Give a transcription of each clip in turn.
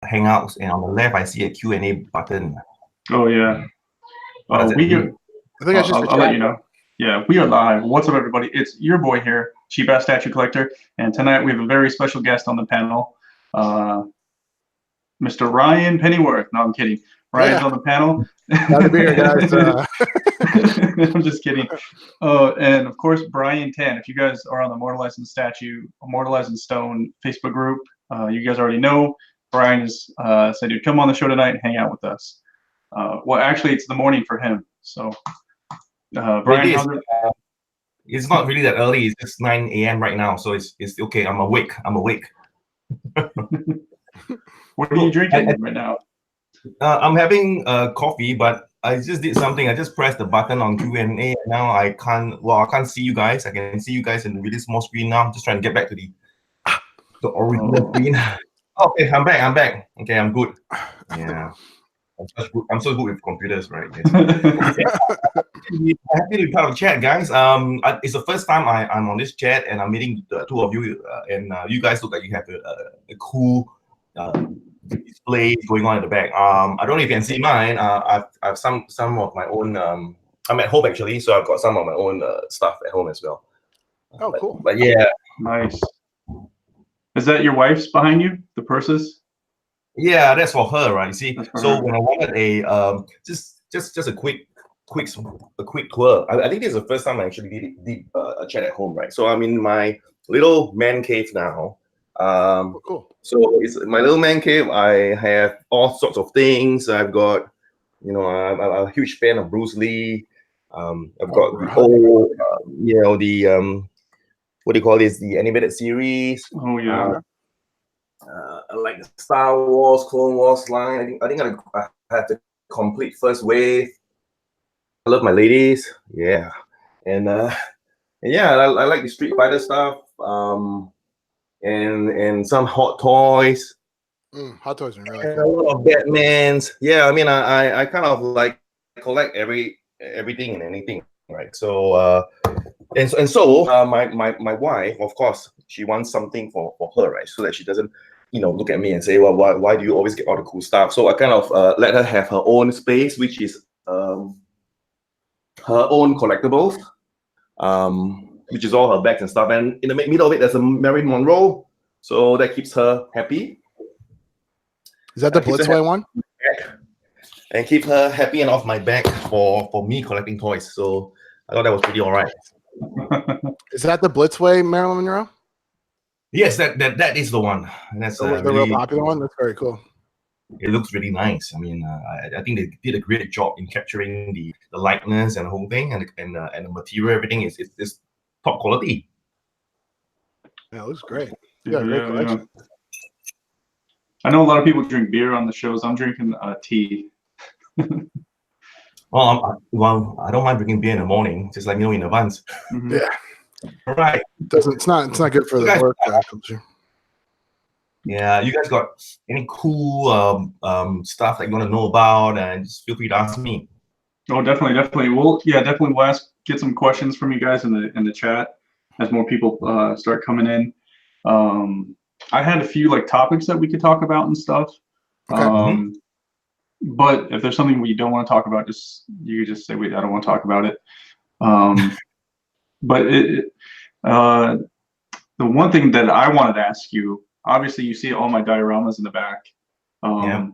Hangouts, and on the left I see a Q&A button. Oh yeah. What does that mean? I think I'll let you know. Yeah, we are live. What's up, everybody? It's your boy here, Cheap Ass Statue Collector, and tonight we have a very special guest on the panel, Mr. Ryan Pennyworth. No, I'm kidding. Ryan's on the panel. Glad to be here, guys. I'm just kidding. And of course, Bryan Tan. If you guys are on the Immortalized in Stone Facebook group, you guys already know Bryan has said he'd come on the show tonight and hang out with us. Well, actually, it's the morning for him. So, Bryan, it's not really that early. It's just 9 a.m. right now, so it's okay. I'm awake. What are you drinking right now? I'm having coffee, but I just did something. I just pressed the button on Q&A, and now I can't see you guys. I can see you guys in a really small screen now. I'm just trying to get back to the original screen. Okay, I'm back. Okay, I'm good. Yeah. I'm so good with computers, right? Yes. Happy to be part of the chat, guys. It's the first time I'm on this chat, and I'm meeting the two of you, and you guys look like you have a cool display going on in the back. I don't know if you can see mine. I've some of my own. I'm at home actually, so I've got some of my own stuff at home as well. Cool. But yeah, nice. Is that your wife's behind you? The purses? Yeah, that's for her, right? You see, so when I wanted a just a quick tour, I think this is the first time I actually did a chat at home, right? So I'm in my little man cave now. Cool. So it's my little man cave. I have all sorts of things. I've got, I'm a huge fan of Bruce Lee. I've got the whole, what do you call this? The animated series. Oh yeah. Like the Star Wars, Clone Wars line. I think I have the complete first wave. I love my ladies. Yeah. And yeah, I like the Street Fighter stuff. And some Hot Toys. Hot Toys are really cool. A lot of Batmans. Yeah, I mean, I kind of like collect everything and anything, right? So so my wife, of course, she wants something for her, right? So that she doesn't, look at me and say, well, why do you always get all the cool stuff? So I kind of let her have her own space, which is her own collectibles. Which is all her bags and stuff, and in the middle of it there's a Marilyn Monroe, so that keeps her happy. Is that the Blitzway one? And keep her happy and off my back for me collecting toys. So I thought that was pretty all right. Is that the Blitzway Marilyn Monroe? Yes, that is the one. And that's the real popular one. That's very cool. It looks really nice. I mean, I think they did a great job in capturing the likeness and the whole thing, and the material, everything is top quality. Yeah, it looks great. Yeah, great collection. Yeah. I know a lot of people drink beer on the shows. I'm drinking tea. Well, I don't mind drinking beer in the morning, just let me know in advance. Mm-hmm. Yeah. All right. It's not good for the work culture. Yeah, you guys got any cool stuff that you want to know about, and just feel free to ask me. Oh, definitely. We'll get some questions from you guys in the chat as more people start coming in. I had a few topics that we could talk about and stuff. Okay. But if there's something we don't want to talk about, you just say, wait, I don't want to talk about it. But the one thing that I wanted to ask you, obviously you see all my dioramas in the back. Yeah.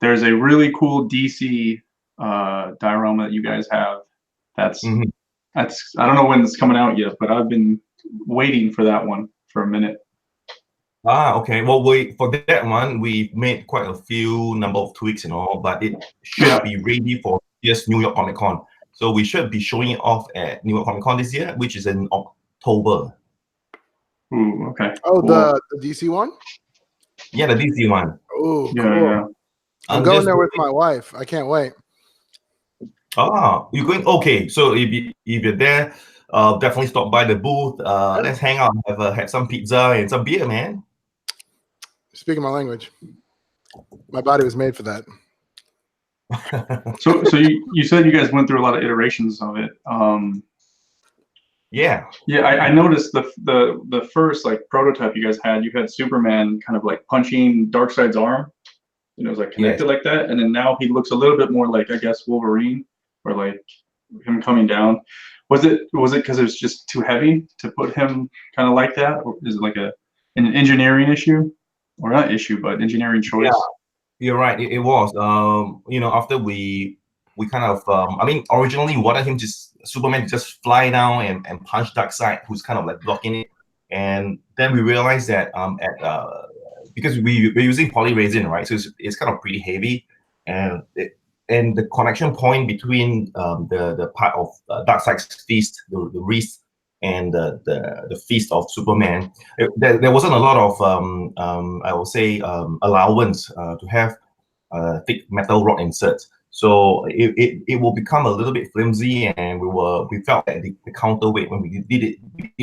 There's a really cool DC diorama that you guys have. That's I don't know when it's coming out yet, but I've been waiting for that one for a minute. Okay. Well, for that one, we made quite a few number of tweaks and all, but it should be ready for this New York Comic Con. So we should be showing it off at New York Comic Con this year, which is in October. Ooh, okay. Oh, cool. The DC one? Yeah, the DC one. Oh, yeah, cool. Yeah. I'm going there with my wife. I can't wait. You're going? Okay, so if you're there, definitely stop by the booth. Let's hang out, have some pizza and some beer, man. Speaking my language. My body was made for that. So you said you guys went through a lot of iterations of it. Yeah. I noticed the first prototype you guys had. You had Superman kind of punching Darkseid's arm. and it was like connected like that. And then now he looks a little bit more like, I guess, Wolverine, or like him coming down. Was it because it was just too heavy to put him kind of like that, or is it like an engineering issue, or not issue, but engineering choice? Yeah, you're right. It was. You know, after we kind of, I mean, originally we wanted him Superman to just fly down and punch Darkseid, who's kind of like blocking it. And then we realized that because we're using poly resin, right? So it's kind of pretty heavy, and the connection point between the part of Darkseid's fist, the wrist, and the fist of Superman, there wasn't a lot of I will say allowance to have thick metal rod inserts. So it will become a little bit flimsy, and we felt that the counterweight when we did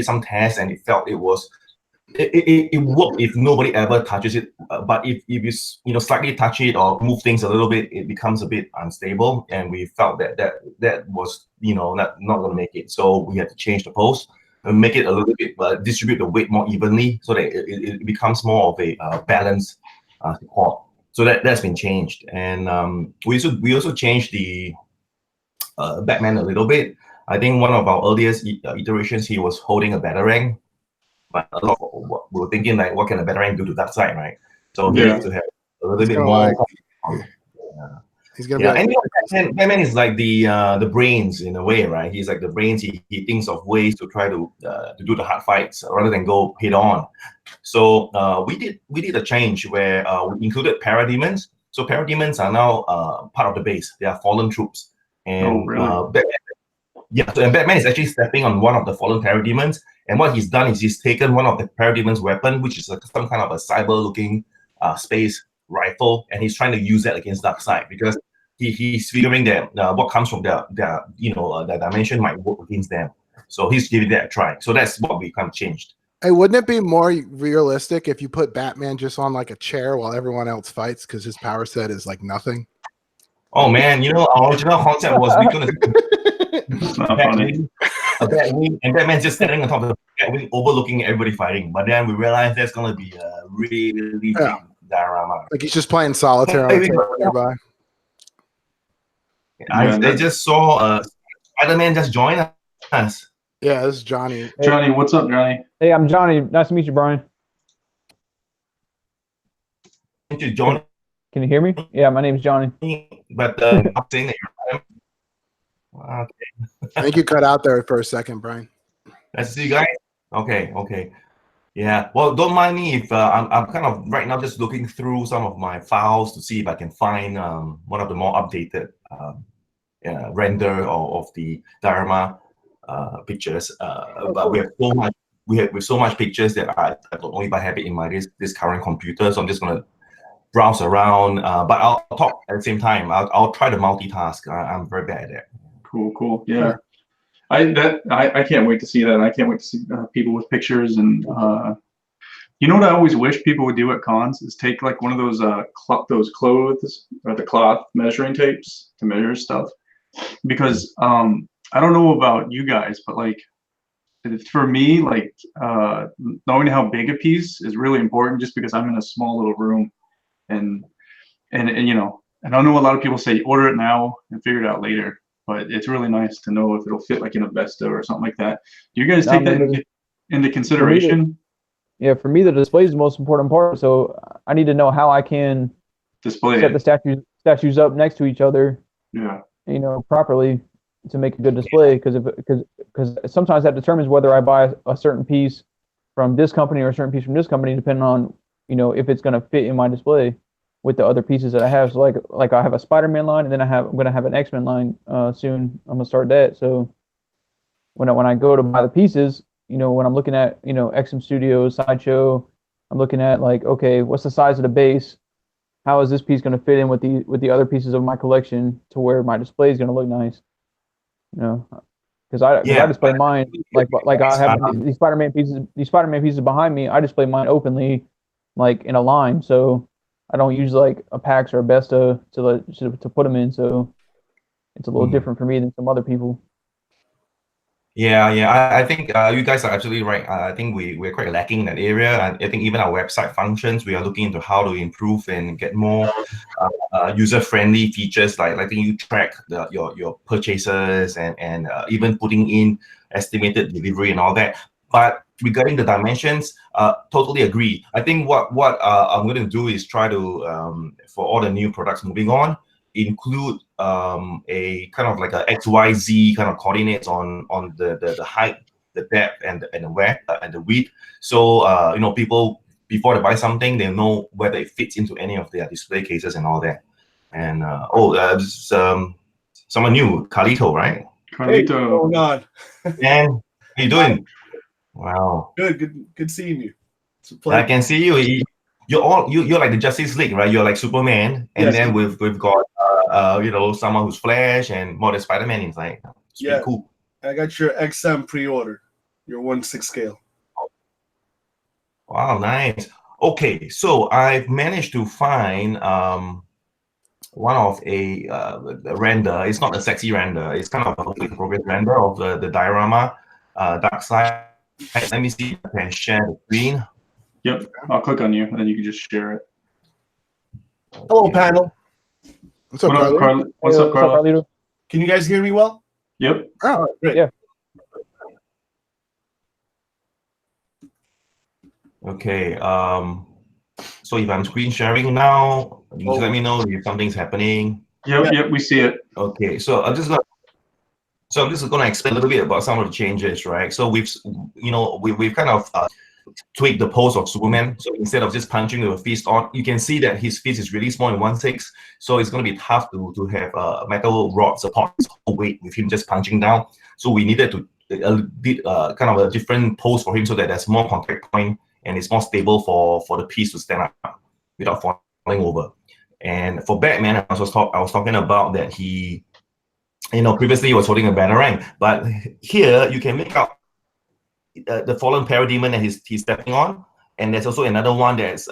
some tests, and it felt it worked if nobody ever touches it. But if you slightly touch it or move things a little bit, it becomes a bit unstable, and we felt that was not going to make it. So we had to change the post and make it a little bit distribute the weight more evenly, so that it becomes more of a balanced support. So that's been changed, and we also changed the Batman a little bit. I think one of our earliest iterations, he was holding a batarang, but a lot of we were thinking like, what can a batarang do to Darkseid, right? So he needs to have a little bit more. He's gonna be like, and Batman is like the brains in a way, right? He's like the brains. He thinks of ways to try to do the hard fights rather than go head on. So we did a change where we included parademons. So parademons are now part of the base. They are fallen troops, and so Batman is actually stepping on one of the fallen parademons. And what he's done is he's taken one of the parademons' weapon, which is some kind of a cyber-looking space rifle, and he's trying to use that against Darkseid because he's figuring that what comes from the dimension might work against them. So he's giving that a try. So that's what we kind of changed. Hey, wouldn't it be more realistic if you put Batman just on like a chair while everyone else fights because his power set is like nothing? Oh man, our original concept was we're gonna a Batwing, and Batman's just standing on top of the Batwing, overlooking everybody fighting. But then we realized that's gonna be a really big diorama. Like he's just playing solitaire on a table nearby. I just saw Spider-Man just join us. Yeah, this is Johnny. Hey. Johnny, what's up, Johnny? Hey, I'm Johnny. Nice to meet you, Brian. Thank you, Johnny. Can you hear me? Yeah, my name's Johnny. But I'm saying that you're okay. I think you cut out there for a second, Brian. Nice to see you guys. Okay. Yeah. Well, don't mind me if I'm kind of right now just looking through some of my files to see if I can find one of the more updated render of the diorama pictures. But we have so much pictures that I don't know if I have it in my this current computer, so I'm just gonna browse around. But I'll talk at the same time. I'll try to multitask. I'm very bad at that. Cool. Yeah. I can't wait to see that. I can't wait to see people with pictures. And you know what I always wish people would do at cons is take like one of those clothes or the cloth measuring tapes to measure stuff. Because I don't know about you guys, but like for me, like knowing how big a piece is really important, just because I'm in a small little room, and I know a lot of people say order it now and figure it out later. But it's really nice to know if it'll fit like in a Vesta or something like that. Do you guys take that into consideration? For me, the display is the most important part. So I need to know how I can display set the statues up next to each other. Yeah. Properly to make a good display. Because sometimes that determines whether I buy a certain piece from this company or a certain piece from this company, depending on if it's going to fit in my display with the other pieces that I have. So like I have a Spider-Man line, and then I'm gonna have an X-Men line soon. I'm gonna start that. So when I go to buy the pieces, when I'm looking at XM Studios, Sideshow, I'm looking at like, okay, what's the size of the base? How is this piece gonna fit in with the other pieces of my collection to where my display is gonna look nice? Because I display mine like I have these Spider-Man pieces behind me. I display mine openly, like in a line. So I don't use like a PAX or a Vesta to put them in, so it's a little different for me than some other people. Yeah. I think you guys are absolutely right. I think we're quite lacking in that area. And I think even our website functions, we are looking into how to improve and get more user-friendly features, like letting you track your purchases and even putting in estimated delivery and all that. But regarding the dimensions, totally agree. I think what I'm going to do is try to for all the new products moving on, include a kind of like a XYZ kind of coordinates on the height, the depth, and the width and the width. So people before they buy something, they know whether it fits into any of their display cases and all that. And someone new, Carlito, right? Carlito. Hey, what's going on? Man, how you doing? Wow. Good seeing you. It's a I pleasure. can see you. You're like the Justice League, right? You're like Superman, and Yes. then we've got someone who's Flash and more than Spider-Man inside. It's pretty cool. I got your XM pre-order, your 1/6 scale. Wow, nice. Okay, so I've managed to find one of a render. It's not a sexy render. It's kind of a work in progress render of the diorama Darkseid. Let me see if I can share the screen. Yep, I'll click on you, and then you can just share it. Hello, panel. What's up, What up, Carly? Carl? What's up, Carl? Carlito? Can you guys hear me well? Yep. Oh, Great. Yeah. Okay. So if I'm screen sharing now, you just let me know if something's happening. Yep, we see it. Okay. So I'm just gonna explain a little bit about some of the changes, right? So we've kind of tweaked the pose of Superman. So instead of just punching with a fist on, you can see that his fist is really small in 1/6. So it's going to be tough to have a metal rod support his whole weight with him just punching down. So we needed to kind of a different pose for him so that there's more contact point and it's more stable for the piece to stand up without falling over. And for Batman, I was talking about that he, previously he was holding a batarang, but here you can make out the fallen parademon that he's stepping on, and there's also another one that's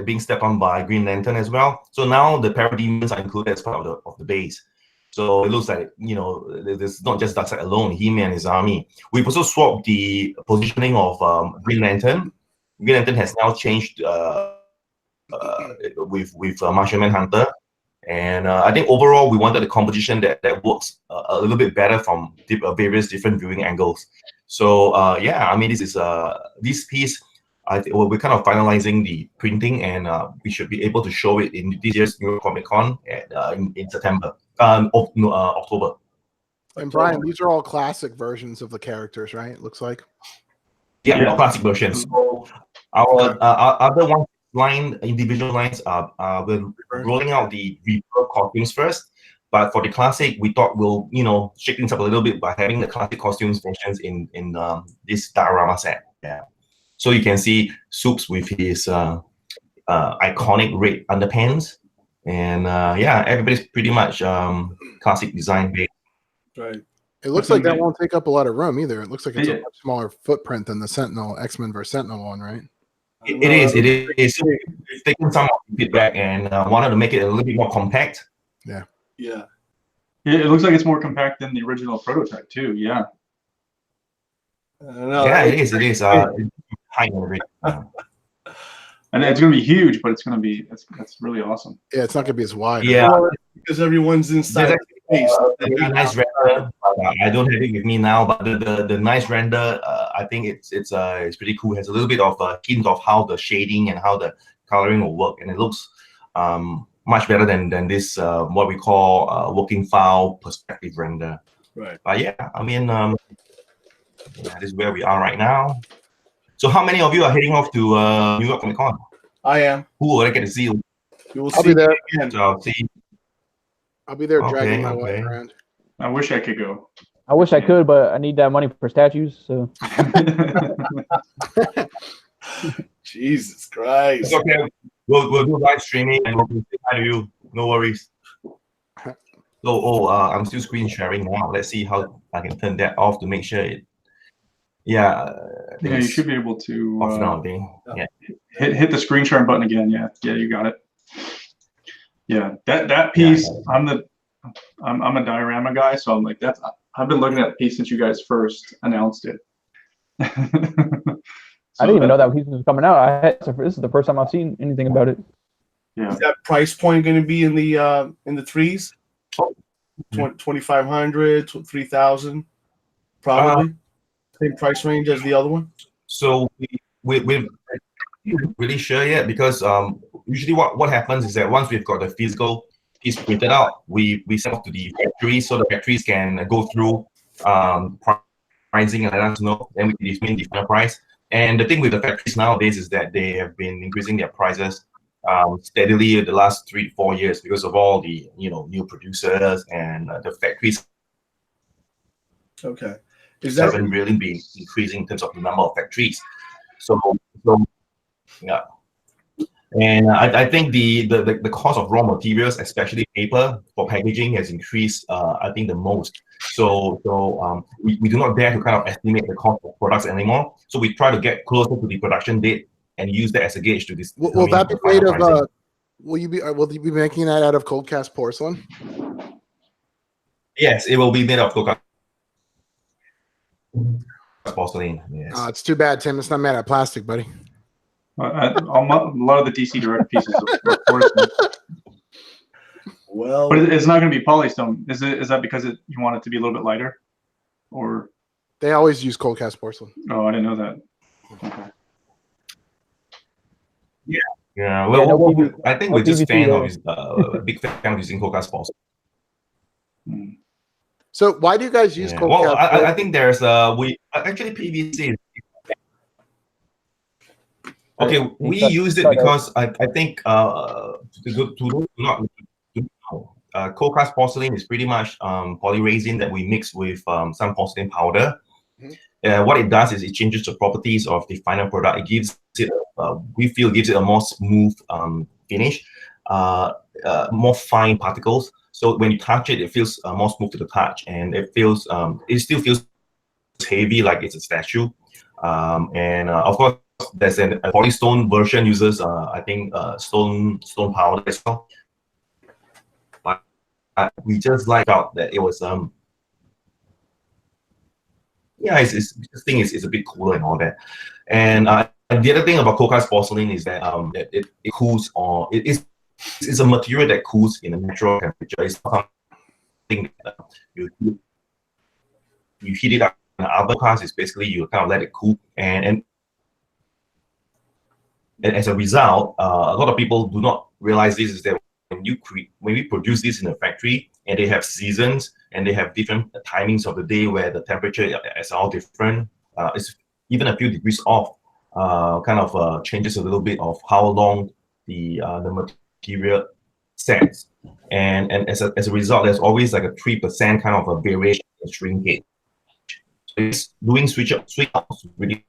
being stepped on by Green Lantern as well. So now the parademons are included as part of the base. So it looks like there's not just Darkseid alone, him and his army. We've also swapped the positioning of Green Lantern. Green Lantern has now changed with Martian Manhunter. And I think overall we wanted a composition that works a little bit better from various different viewing angles. So I mean, this piece, we're kind of finalizing the printing, and we should be able to show it in this year's New York Comic Con in September, October. And Brian, these are all classic versions of the characters, right? It looks like. Yeah. Classic versions. So our other individual lines are we're rolling out the Reaper costumes first. But for the classic, we thought we'll, shake things up a little bit by having the classic costumes versions in this diorama set. Yeah. So you can see Soups with his iconic red underpants. And everybody's pretty much classic design based. Right. It looks like that won't take up a lot of room either. It looks like it's a much smaller footprint than the Sentinel, X-Men vs. Sentinel one, right? It is. So we've taken some of the feedback and wanted to make it a little bit more compact. Yeah. It looks like it's more compact than the original prototype too. Yeah. Yeah, it is. It's high already. And it's going to be huge, but it's going to be that's really awesome. Yeah, it's not going to be as wide. Yeah, because everyone's inside. A really nice render. I don't have it with me now, but the nice render, I think it's pretty cool. It has a little bit of a hint of how the shading and how the coloring will work, and it looks much better than this what we call working file perspective render. Right. But yeah, I mean, this is where we are right now. So how many of you are heading off to New York Comic Con? I am. Who will I get to see? You will I'll see be there. again. So see. I'll be there Okay, dragging my okay. wife around. I wish I could go. I wish I could, but I need that money for statues. So Jesus Christ. It's okay. We'll do live streaming and we'll say hi to you. No worries. So, I'm still screen sharing now. Let's see how I can turn that off to make sure it. Yeah. I think Yeah, you it's should be able to off now. I think. Yeah. hit the screen sharing button again. Yeah, you got it. Yeah, that piece. Yeah. I'm a diorama guy, so I'm like I've been looking at the piece since you guys first announced it. I didn't even know that piece was coming out. This is the first time I've seen anything about it. Yeah. Is that price point going to be in the threes? 2,500, 3,000, probably. Same price range as the other one. So we're not really sure yet because usually what happens is that once we've got the physical piece printed out, we send off to the factories so the factories can go through pricing and let us know. Then we can determine the final price. And the thing with the factories nowadays is that they have been increasing their prices steadily in the last 3 to 4 years because of all the new producers and the factories. Okay. Is that haven't really been increasing in terms of the number of factories. So yeah. And I think the cost of raw materials, especially paper for packaging, has increased. I think the most. So we do not dare to kind of estimate the cost of products anymore. So we try to get closer to the production date and use that as a gauge to this. Will that be made of? Will you be making that out of cold cast porcelain? Yes, it will be made of cold cast porcelain. Yes. It's too bad, Tim. It's not made out of plastic, buddy. A lot of the DC Direct pieces are porcelain. Well, but it's not going to be polystone. Is that because you want it to be a little bit lighter, or they always use cold cast porcelain? Oh, I didn't know that. Okay. Yeah. Well, I think we're just PVC, a big fan of using cold cast porcelain. So why do you guys use cold well, cast? I think there's actually PVC. Okay, we used it because I think to not cold cast porcelain is pretty much polyresin that we mix with some porcelain powder. What it does is it changes the properties of the final product. It gives it, we feel, gives it a more smooth finish, more fine particles. So when you touch it, it feels more smooth to the touch, and it feels, it still feels heavy like it's a statue. And of course, there's a polystone version uses, I think, stone powder as well. But we just like out that it was yeah, this thing is a bit cooler and all that. And the other thing about cold cast porcelain is that it cools, or it's a material that cools in a natural temperature. It's not something that you heat it up in an oven. Cast is basically you kind of let it cool, and as a result, a lot of people do not realize this is that when we produce this in a factory and they have seasons and they have different timings of the day where the temperature is all different, it's even a few degrees off, kind of changes a little bit of how long the material sets, and as a result, there's always like a 3% kind of a variation in shrinkage. So it's doing switch outs really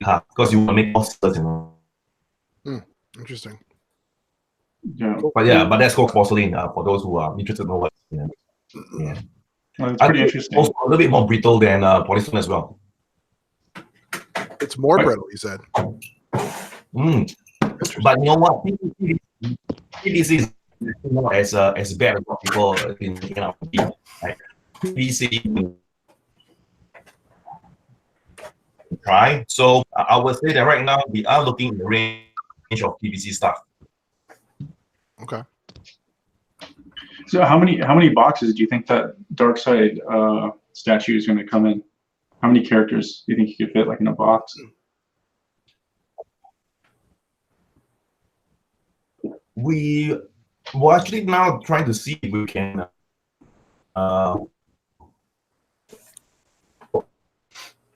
hard because you want to make more cells. Interesting. Yeah. But that's called porcelain for those who are interested in what. Yeah. Well, it's pretty interesting. Also a little bit more brittle than polystone as well. It's more brittle, you said. But you know what? PVC is not as bad as what people think. Like PVC try. So I would say that right now we are looking in the range of PVC stuff. Okay. So how many boxes do you think that Darkseid statue is going to come in? How many characters do you think you could fit like in a box? We're actually now trying to see if we can I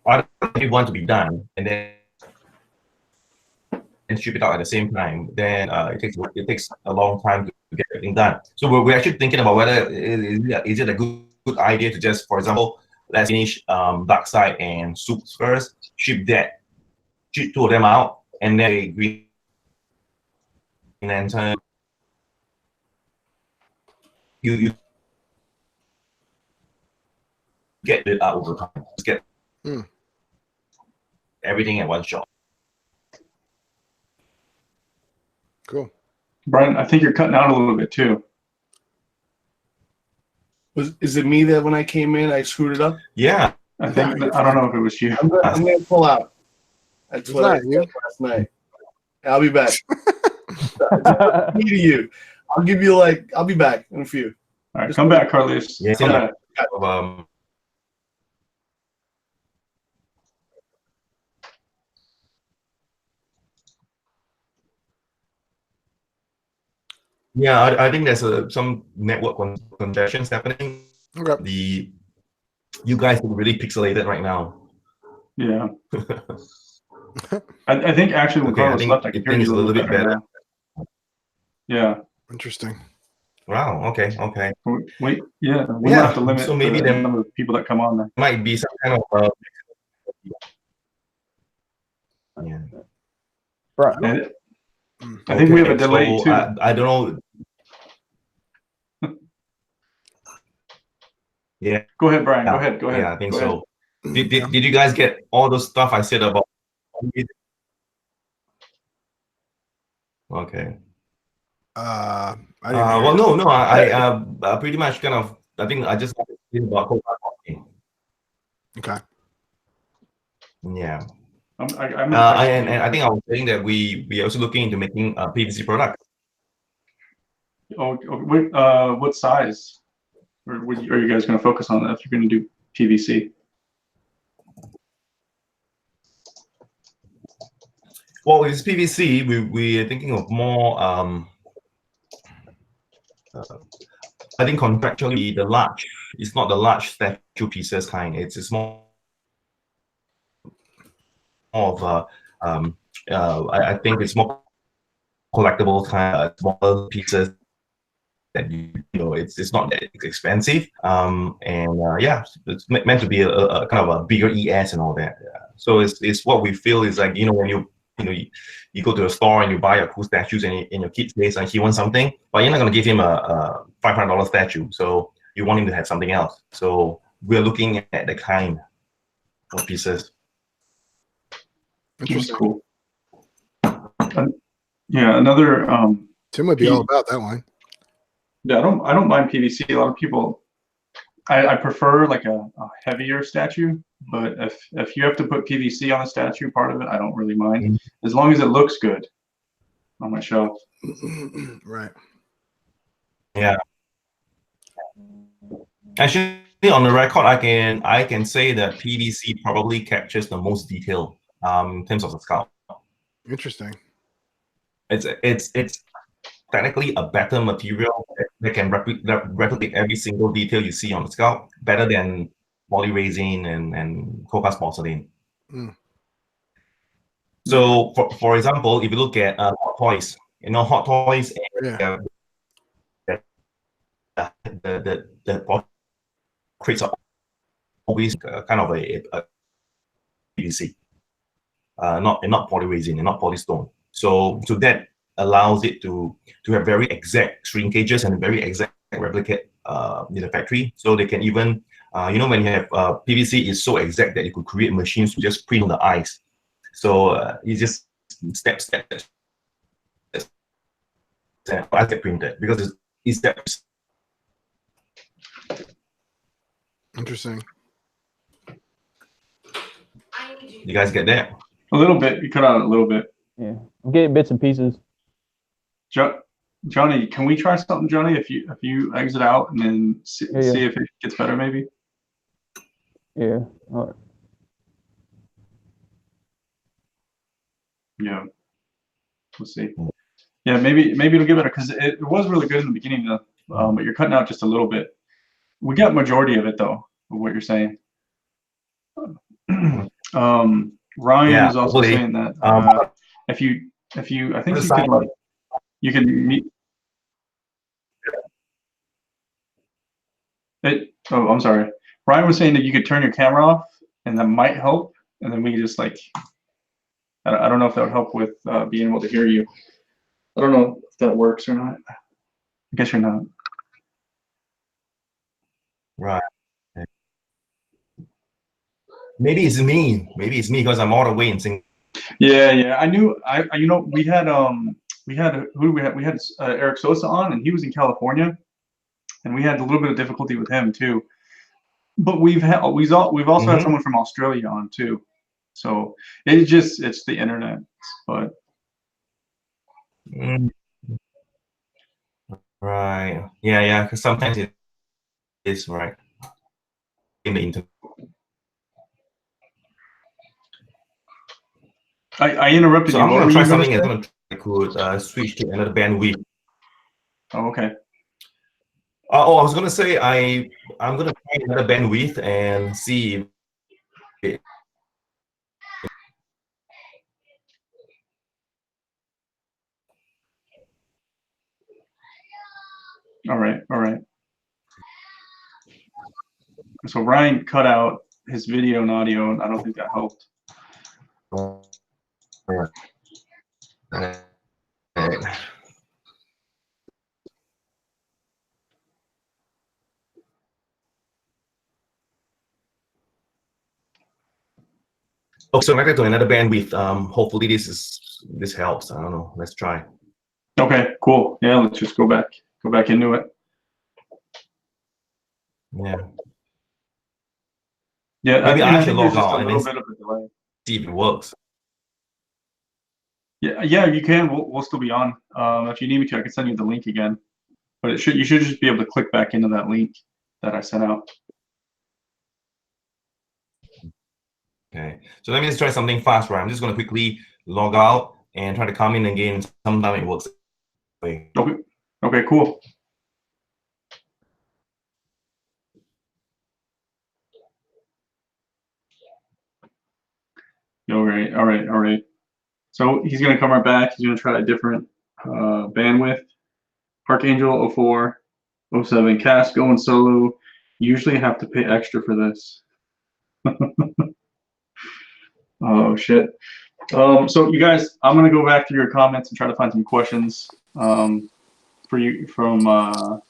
don't really want to be done and then ship it out at the same time. Then it takes a long time to get everything done. So we're actually thinking about whether is it a good idea to just, for example, let's finish Darkseid and Soups first, ship two of them out, and then Green Lantern. You get it out over time. Just get everything at one shot. Cool. Brian, I think you're cutting out a little bit too. Is it me that when I came in I screwed it up? Yeah. I think I don't know if it was you. I'm gonna pull out. That's It's what I not said you. last night. I'll be back. Me to you. I'll give you I'll be back in a few. All right, come back, Carlos. Yeah, Come back. Yeah, I think there's some network congestions happening. Okay. You guys are really pixelated right now. Yeah. I think actually when Okay, Carlos left, I could hear you a little bit better. Now. Yeah. Interesting. Wow. Okay. Okay. Wait. Yeah. We might have to limit so maybe the number of people that come on there. Might be some kind of. Yeah. Right. I think we have a delay too. I don't know. Yeah. Go ahead, Brian. Go ahead. Go ahead. Yeah, I think so. Did you guys get all the stuff I said about? Okay. Well, no. I pretty much kind of. I think I just did about. Okay. Yeah. And I think I was saying that we are also looking into making PVC products. What size? Or are you guys going to focus on that if you're going to do PVC? Well, with PVC, we are thinking of more. I think contractually, it's not the large statue pieces kind. It's more of I think it's more collectible kind of smaller pieces that you know it's not that expensive. Yeah, it's meant to be a kind of a bigger ES and all that. Yeah. So it's what we feel is like when you go to a store and you buy a cool statues and your kid says and he wants something, but you're not going to give him a $500 statue. So you want him to have something else. So we're looking at the kind of pieces. Interesting. Cool. Yeah, another. Tim would be all about that one. Yeah, I don't mind PVC. A lot of people. I prefer like a heavier statue, but if you have to put PVC on the statue, part of it, I don't really mind, as long as it looks good on my shelf. Right. Yeah. Actually, on the record, I can say that PVC probably captures the most detail in terms of the scalp. Interesting. It's technically a better material that can replicate every single detail you see on the scalp better than polyresin and Coca porcelain. So, for example, if you look at Hot Toys, Hot Toys, the crates are always kind of a PVC, not polyresin and not polystone. So that allows it to have very exact shrinkages and very exact replicate in the factory. So they can even, when you have PVC is so exact that you could create machines to just print on the eyes. So you just step I get printed because it's steps. Interesting. You guys get that? A little bit. You cut out a little bit. Yeah, I'm getting bits and pieces. Johnny, can we try something, Johnny? If you exit out and then see if it gets better, maybe. Yeah. All right. Yeah. We'll see. Yeah, maybe it'll get better because it was really good in the beginning, but you're cutting out just a little bit. We got majority of it though, of what you're saying. Ryan is also saying that if you I think you can meet it. Oh, I'm sorry. Ryan was saying that you could turn your camera off and that might help, and then we could just I don't know if that would help with being able to hear you. I don't know if that works or not. I guess you're not. Right. Maybe it's me. Maybe it's me because I'm all the way in Singapore. Yeah. I knew. We had who do we had? We had Eric Sosa on, and he was in California, and we had a little bit of difficulty with him too. But we've also had someone from Australia on too. So it's the internet, but right, yeah, because sometimes it is right in the internet. I interrupted So you. I'm What gonna were try you gonna something say? that's gonna could switch to another bandwidth. Oh, okay. Oh, I was gonna say I'm gonna try another bandwidth and see if it, All right. So Ryan cut out his video and audio, and I don't think that helped. Oh, so connected to another bandwidth. Hopefully this helps. I don't know. Let's try. Okay, cool. Yeah, let's just go back into it. Yeah. Yeah, Maybe I should think log there's just a out and little then bit of a delay. see if it works. Yeah, you can. We'll still be on. If you need me to, I can send you the link again. But you should just be able to click back into that link that I sent out. Okay. So let me just try something fast, right? I'm just gonna quickly log out and try to come in again. Sometimes it works. Okay, cool. All right. So he's gonna come right back. He's gonna try a different bandwidth. Archangel 04, 07, cast going solo. Usually have to pay extra for this. Oh shit. So you guys, I'm gonna go back through your comments and try to find some questions for you from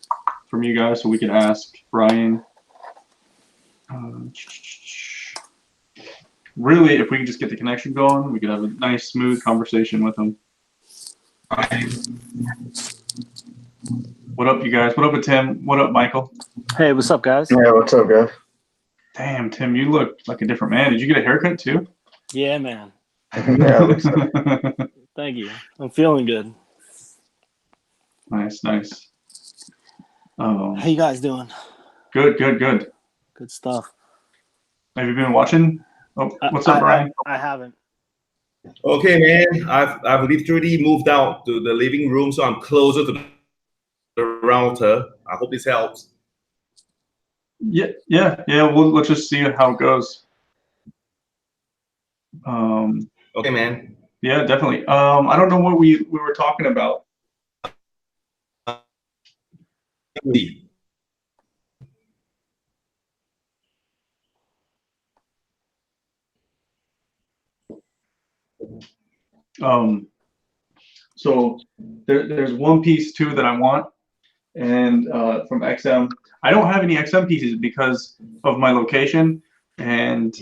you guys, so we can ask Brian. Really, if we can just get the connection going, we could have a nice, smooth conversation with him. What up, you guys? What up with Tim? What up, Michael? Hey, what's up, guys? Yeah, what's up, guys? Damn, Tim, you look like a different man. Did you get a haircut too? Yeah, man. Yeah, looks like Thank you. I'm feeling good. Nice. How you guys doing? Good. Good stuff. Have you been watching? Oh, what's up, Brian? I haven't. Okay, man. I've literally moved out to the living room, so I'm closer to the router. I hope this helps. Yeah. Let's just see how it goes. Okay, man. Yeah, definitely. I don't know what we were talking about. So there's one piece too that I want, and from XM. I don't have any XM pieces because of my location, and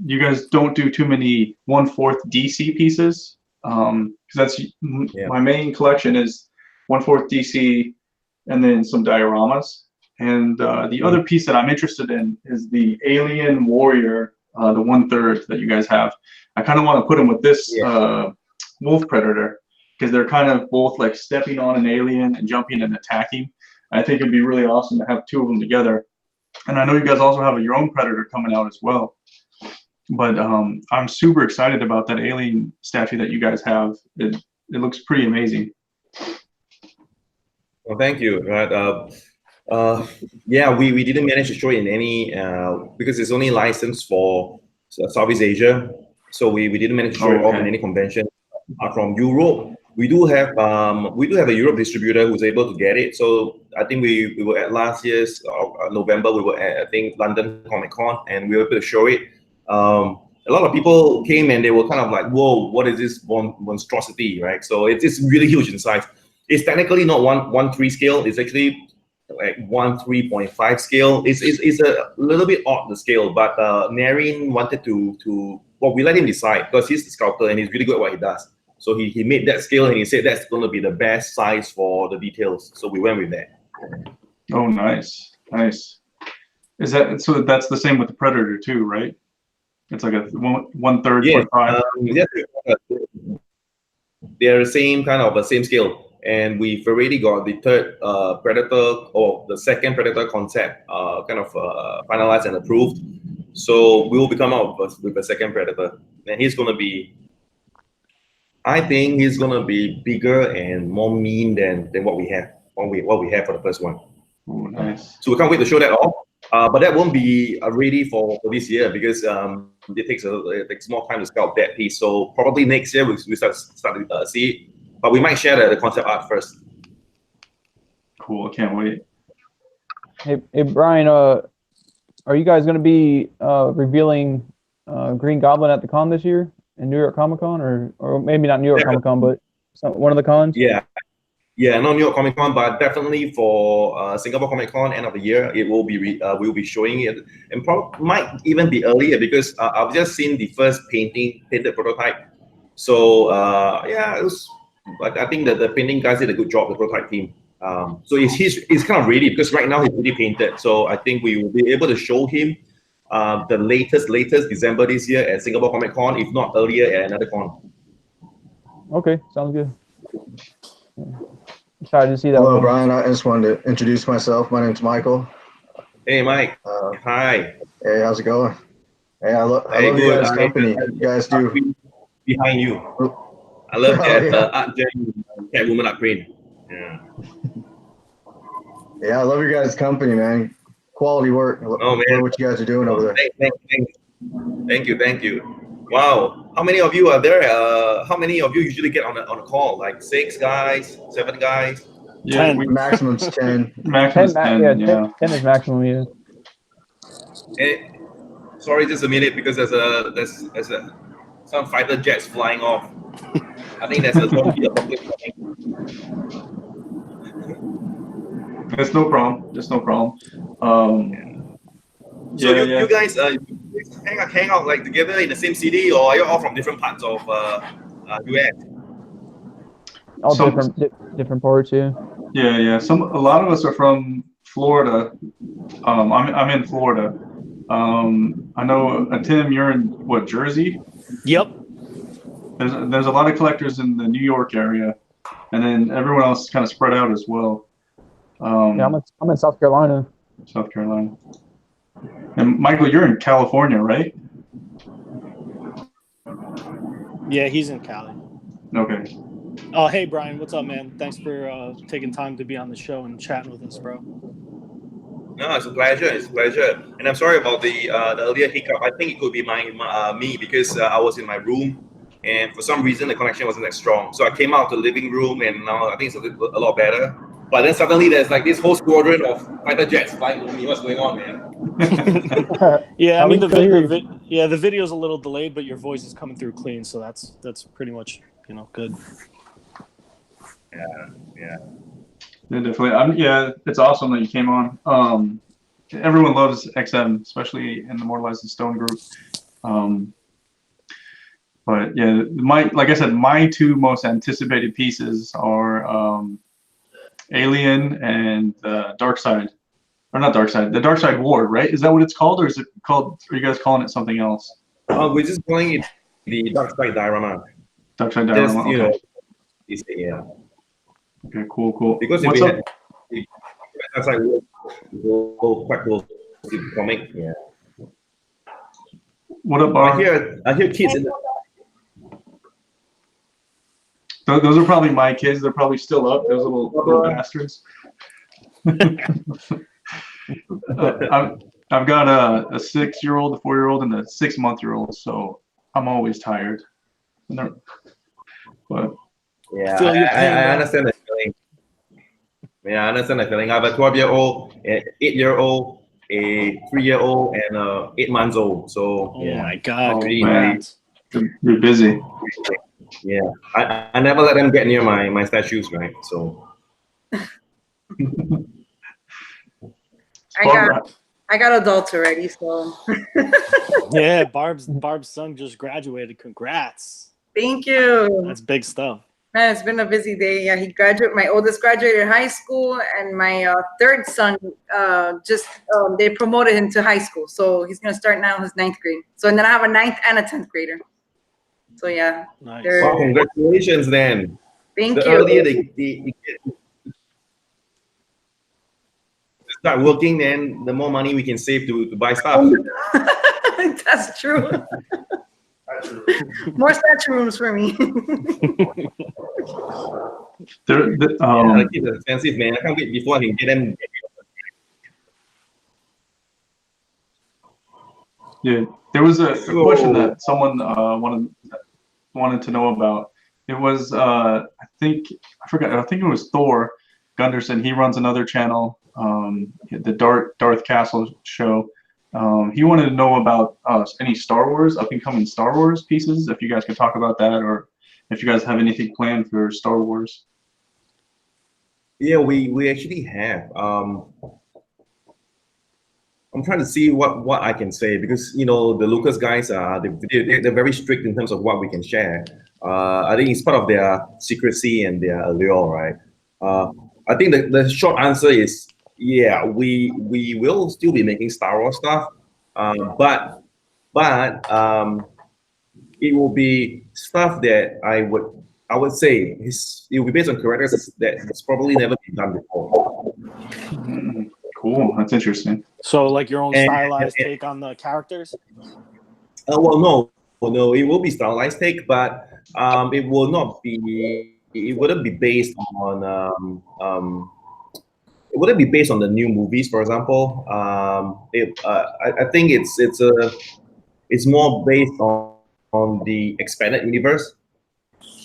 you guys don't do too many 1/4 DC pieces, because that's my main collection is 1/4 DC, and then some dioramas. And the other piece that I'm interested in is the Alien Warrior, the 1/3 that you guys have. I kind of want to put him with this Wolf Predator, because they're kind of both like stepping on an alien and jumping and attacking. I think it'd be really awesome to have two of them together. And I know you guys also have your own Predator coming out as well. But I'm super excited about that alien statue that you guys have. It looks pretty amazing. Well, thank you. Right. Yeah, we didn't manage to show it in any because it's only licensed for Southeast Asia, so we didn't manage to show it off in any convention. From Europe, we do have a Europe distributor who's able to get it. So I think we were at last year's November. We were at, I think, London Comic Con, and we were able to show it. A lot of people came and they were kind of like, "Whoa, what is this monstrosity?" Right? So it's really huge in size. It's technically not 1/3 scale. It's actually like 1/3.5 scale. It's a little bit odd, the scale, but Narin wanted to well, we let him decide because he's the sculptor and he's really good at what he does. So he made that scale and he said that's going to be the best size for the details. So we went with that. Oh, nice, nice. Is that so? That's the same with the Predator too, right? It's like a 1/3 Yeah, 0.5. yes, they're the same kind of the same scale, and we've already got the third Predator or the second Predator concept kind of finalized and approved. So we will become out with the second Predator, and he's gonna be. I think he's gonna be bigger and more mean than what we have what we have for the first one. Oh, nice. So we can't wait to show that off. But that won't be ready for this year because it takes more time to sculpt that piece. So probably next year we start to see it. But we might share the concept art first. Cool. I can't wait. Hey Brian, are you guys going to be revealing Green Goblin at the con this year in New York Comic Con, or maybe not New York Comic Con, but one of the cons? Yeah, not New York Comic Con, but definitely for Singapore Comic Con end of the year, it will be we'll be showing it, and might even be earlier because I've just seen the first painted prototype. So yeah, I think that the painting guys did a good job, the prototype team. So he's kind of ready because right now he's really painted. So I think we will be able to show him the latest December this year at Singapore Comic Con, if not earlier at another con. Okay, sounds good. Yeah. Excited to see that. Hello, Brian. I just wanted to introduce myself. My name's Michael. Hey, Mike. Hi. Hey, how's it going? Hey, I love you guys' company. You guys do. Behind you. I love that Art Gen Catwoman art print. Yeah. Yeah, I love your guys' company, man. Quality work. Oh, man. Love what you guys are doing over there. Thank you. Wow. How many of you are there? How many of you usually get on a call? Like 6 guys, 7 guys? Yeah, 10. Maximum's 10. Maximum's 10. Yeah. 10 is maximum. Yeah. Sorry, just a minute, because there's some fighter jets flying off. I think there's a zombie apocalypse coming. That's no problem. That's no problem. So you guys hang out like together in the same city, or are you all from different parts of US? All different parts, yeah. Yeah. A lot of us are from Florida. I'm in Florida. I know Tim, you're in what, Jersey? Yep. There's a lot of collectors in the New York area, and then everyone else is kind of spread out as well. Yeah, I'm in South Carolina. South Carolina. And Michael, you're in California, right? Yeah, he's in Cali. Okay. Oh, hey, Brian. What's up, man? Thanks for taking time to be on the show and chatting with us, bro. No, it's a pleasure. And I'm sorry about the earlier hiccup. I think it could be me because I was in my room, and for some reason the connection wasn't that strong. So I came out to the living room, and now I think it's a lot better. But then suddenly there's like this whole squadron of fighter jets flying over me. What's going on, man? Yeah, I mean the video's a little delayed, but your voice is coming through clean, so that's pretty much good. Yeah. Yeah, definitely. It's awesome that you came on. Everyone loves XM, especially in the Mortalized in Stone group. But yeah, like I said, my 2 most anticipated pieces are Alien and Darkseid. Or not Darkseid, the Darkseid War, right? Is that what it's called, or is it called? Are you guys calling it something else? We're just calling it the Darkseid Diorama. Darkseid Diorama. Just, okay. Yeah. Okay. Cool. Because if What's we up? had Darkseid War, quite close to the comic. Yeah. What up, I hear kids in the. Those are probably my kids. They're probably still up. Those little bastards. I've got a 6-year-old, a 4-year-old, and a 6-month-year-old. So I'm always tired. But yeah, I understand the feeling. Yeah, I understand the feeling. I have a 12-year-old, an 8-year-old, a 3-year-old, and a 8-month-old. So oh my God, man. You're busy. Yeah, I never let them get near my statues, right? So I got adults already, so yeah, Barb's son just graduated. Congrats. Thank you. That's big stuff. Man, it's been a busy day. Yeah, my oldest graduated high school, and my third son they promoted him to high school, so he's gonna start now his 9th grade. So and then I have a 9th and a 10th grader. So yeah, Nice. Wow, congratulations, then. Thank The you. earlier they get to start working, then the more money we can save to buy stuff. That's true. More statue rooms for me. Like it's expensive, man. I can't wait before I can get them. Yeah, there was a question that someone wanted to know about. It was I think it was Thor Gunderson. He runs another channel, the Darth Castle show. He wanted to know about any Star Wars, up and coming Star Wars pieces. If you guys could talk about that, or if you guys have anything planned for Star Wars. Yeah, we actually have. I'm trying to see what I can say, because the Lucas guys are they're very strict in terms of what we can share. I think it's part of their secrecy and their allure, right? I think the short answer is yeah, we will still be making Star Wars stuff, but it will be stuff that I would say it will be based on characters that has probably never been done before. Cool, that's interesting. So like your own stylized take on the characters? Well, no, it will be stylized take, but it will not be. It wouldn't be based on. It wouldn't be based on the new movies, for example. I think it's more based on the expanded universe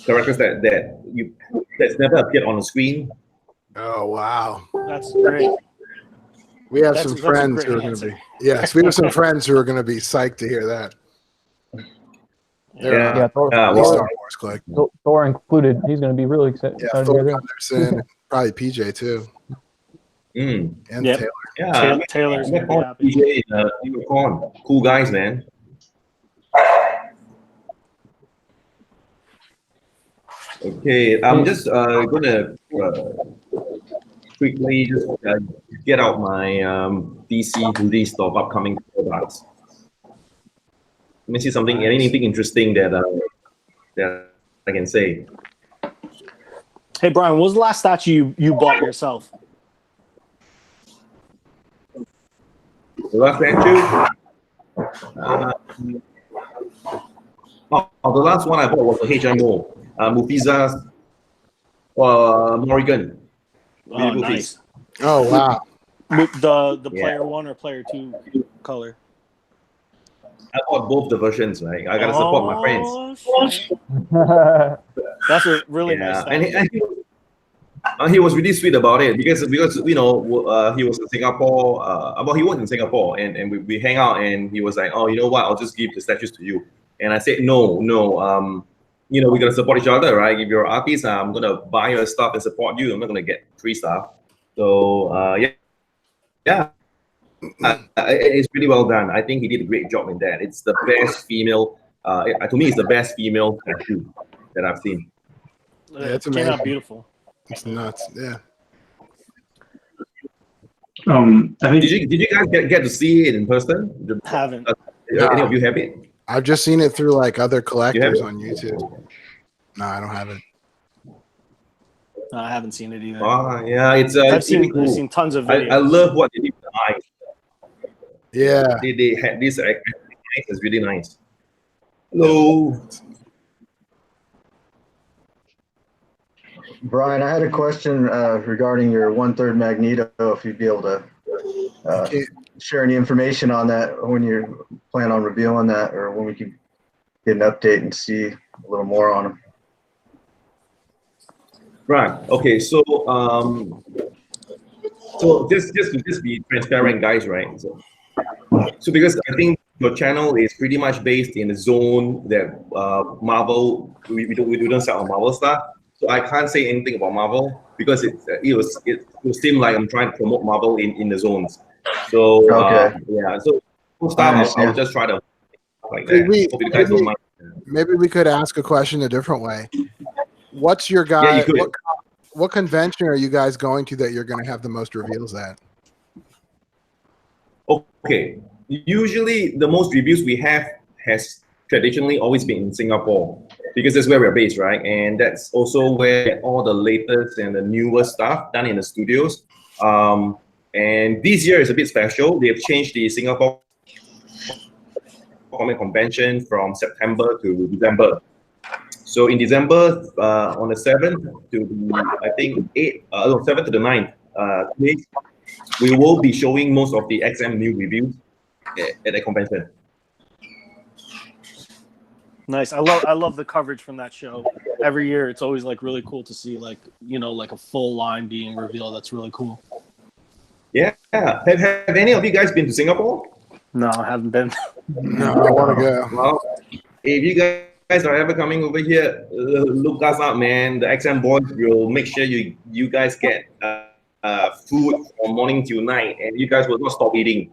characters that's never appeared on the screen. Oh wow, That's great. we have some friends who are going to be we have some friends who are going to be psyched to hear that. Yeah, Thor, Star Wars collect. Thor included. He's going to be really excited. Yeah, Thor Anderson, probably PJ too, and Yep. Taylor. Yeah, Taylor's gonna be happy. PJ and Unicorn, cool guys, man. Okay, I'm just gonna quickly just get out my DC list of upcoming products. Let me see anything interesting that I can say. Hey Brian, what was the last statue you bought yourself? The last statue? The last one I bought was a HMO, Mufiza's Morrigan. Oh, nice. Oh wow. The player 1 or player 2 color? I bought both the versions, right? I gotta support my friends. That's a really nice statue. And he was really sweet about it because he was in Singapore. Well, he was in Singapore, and we hang out, and he was like, "Oh, you know what? I'll just give the statues to you." And I said, "No. We're gonna support each other, right? If you're an artist, I'm gonna buy your stuff and support you. I'm not gonna get free stuff." So yeah. It's really well done. I think he did a great job in that. It's the best female. To me, it's the best female tattoo that I've seen. Yeah, it's Came amazing. out beautiful. It's nuts. Yeah. I think Did you guys get to see it in person? Haven't. Any of you have it? I've just seen it through like other collectors it? on YouTube. No, I don't have it. No, I haven't seen it either. Yeah, it's. I've really cool. seen tons of videos. I love what they did with the eyes. Yeah. They had this. It's really nice. Hello. Brian, I had a question regarding your 1/3 Magneto. If you'd be able to share any information on that when you plan on revealing that, or when we can get an update and see a little more on him. Right. Okay. So just to be transparent, guys. Right. So because I think your channel is pretty much based in the zone that Marvel. We don't sell Marvel stuff. So I can't say anything about Marvel because it will seem like I'm trying to promote Marvel in the zones. So yeah. So most time I'll just try to like that. Hope you guys don't mind. Maybe we could ask a question a different way. What's your Yeah, guy? you could. What convention are you guys going to that you're going to have the most reveals at? Okay. Usually, the most reviews we have has traditionally always been in Singapore because that's where we're based, right? And that's also where all the latest and the newest stuff done in the studios. And this year is a bit special. They have changed the Singapore Comic Convention from September to December. So in December, on the 7th to the, I think 7th to the 9th, days, we will be showing most of the XM new reviews at the convention. Nice. I love the coverage from that show. Every year, it's always like really cool to see like like a full line being revealed. That's really cool. Yeah. Have any of you guys been to Singapore? No, I haven't been. No, I want to go. Well, if you guys are ever coming over here, look us up, man. The XM boys will make sure you guys get food from morning till night, and you guys will not stop eating.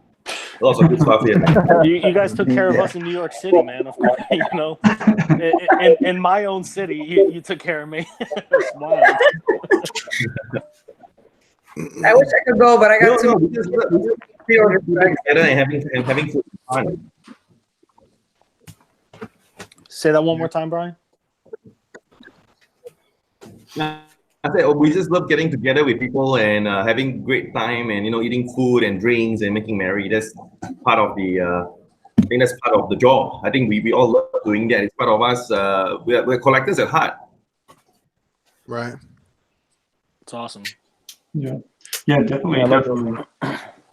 Lots of good stuff here. You guys took care of us in New York City, man. Of course, in my own city, you took care of me. It's wild. I wish I could go, but I got we just together and having fun. Say that one more time, Brian. I said, we just love getting together with people and having great time and eating food and drinks and making merry. That's part of the. I think that's part of the job. I think we all love doing that. It's part of us. We're collectors at heart. Right. It's awesome. Yeah, definitely. I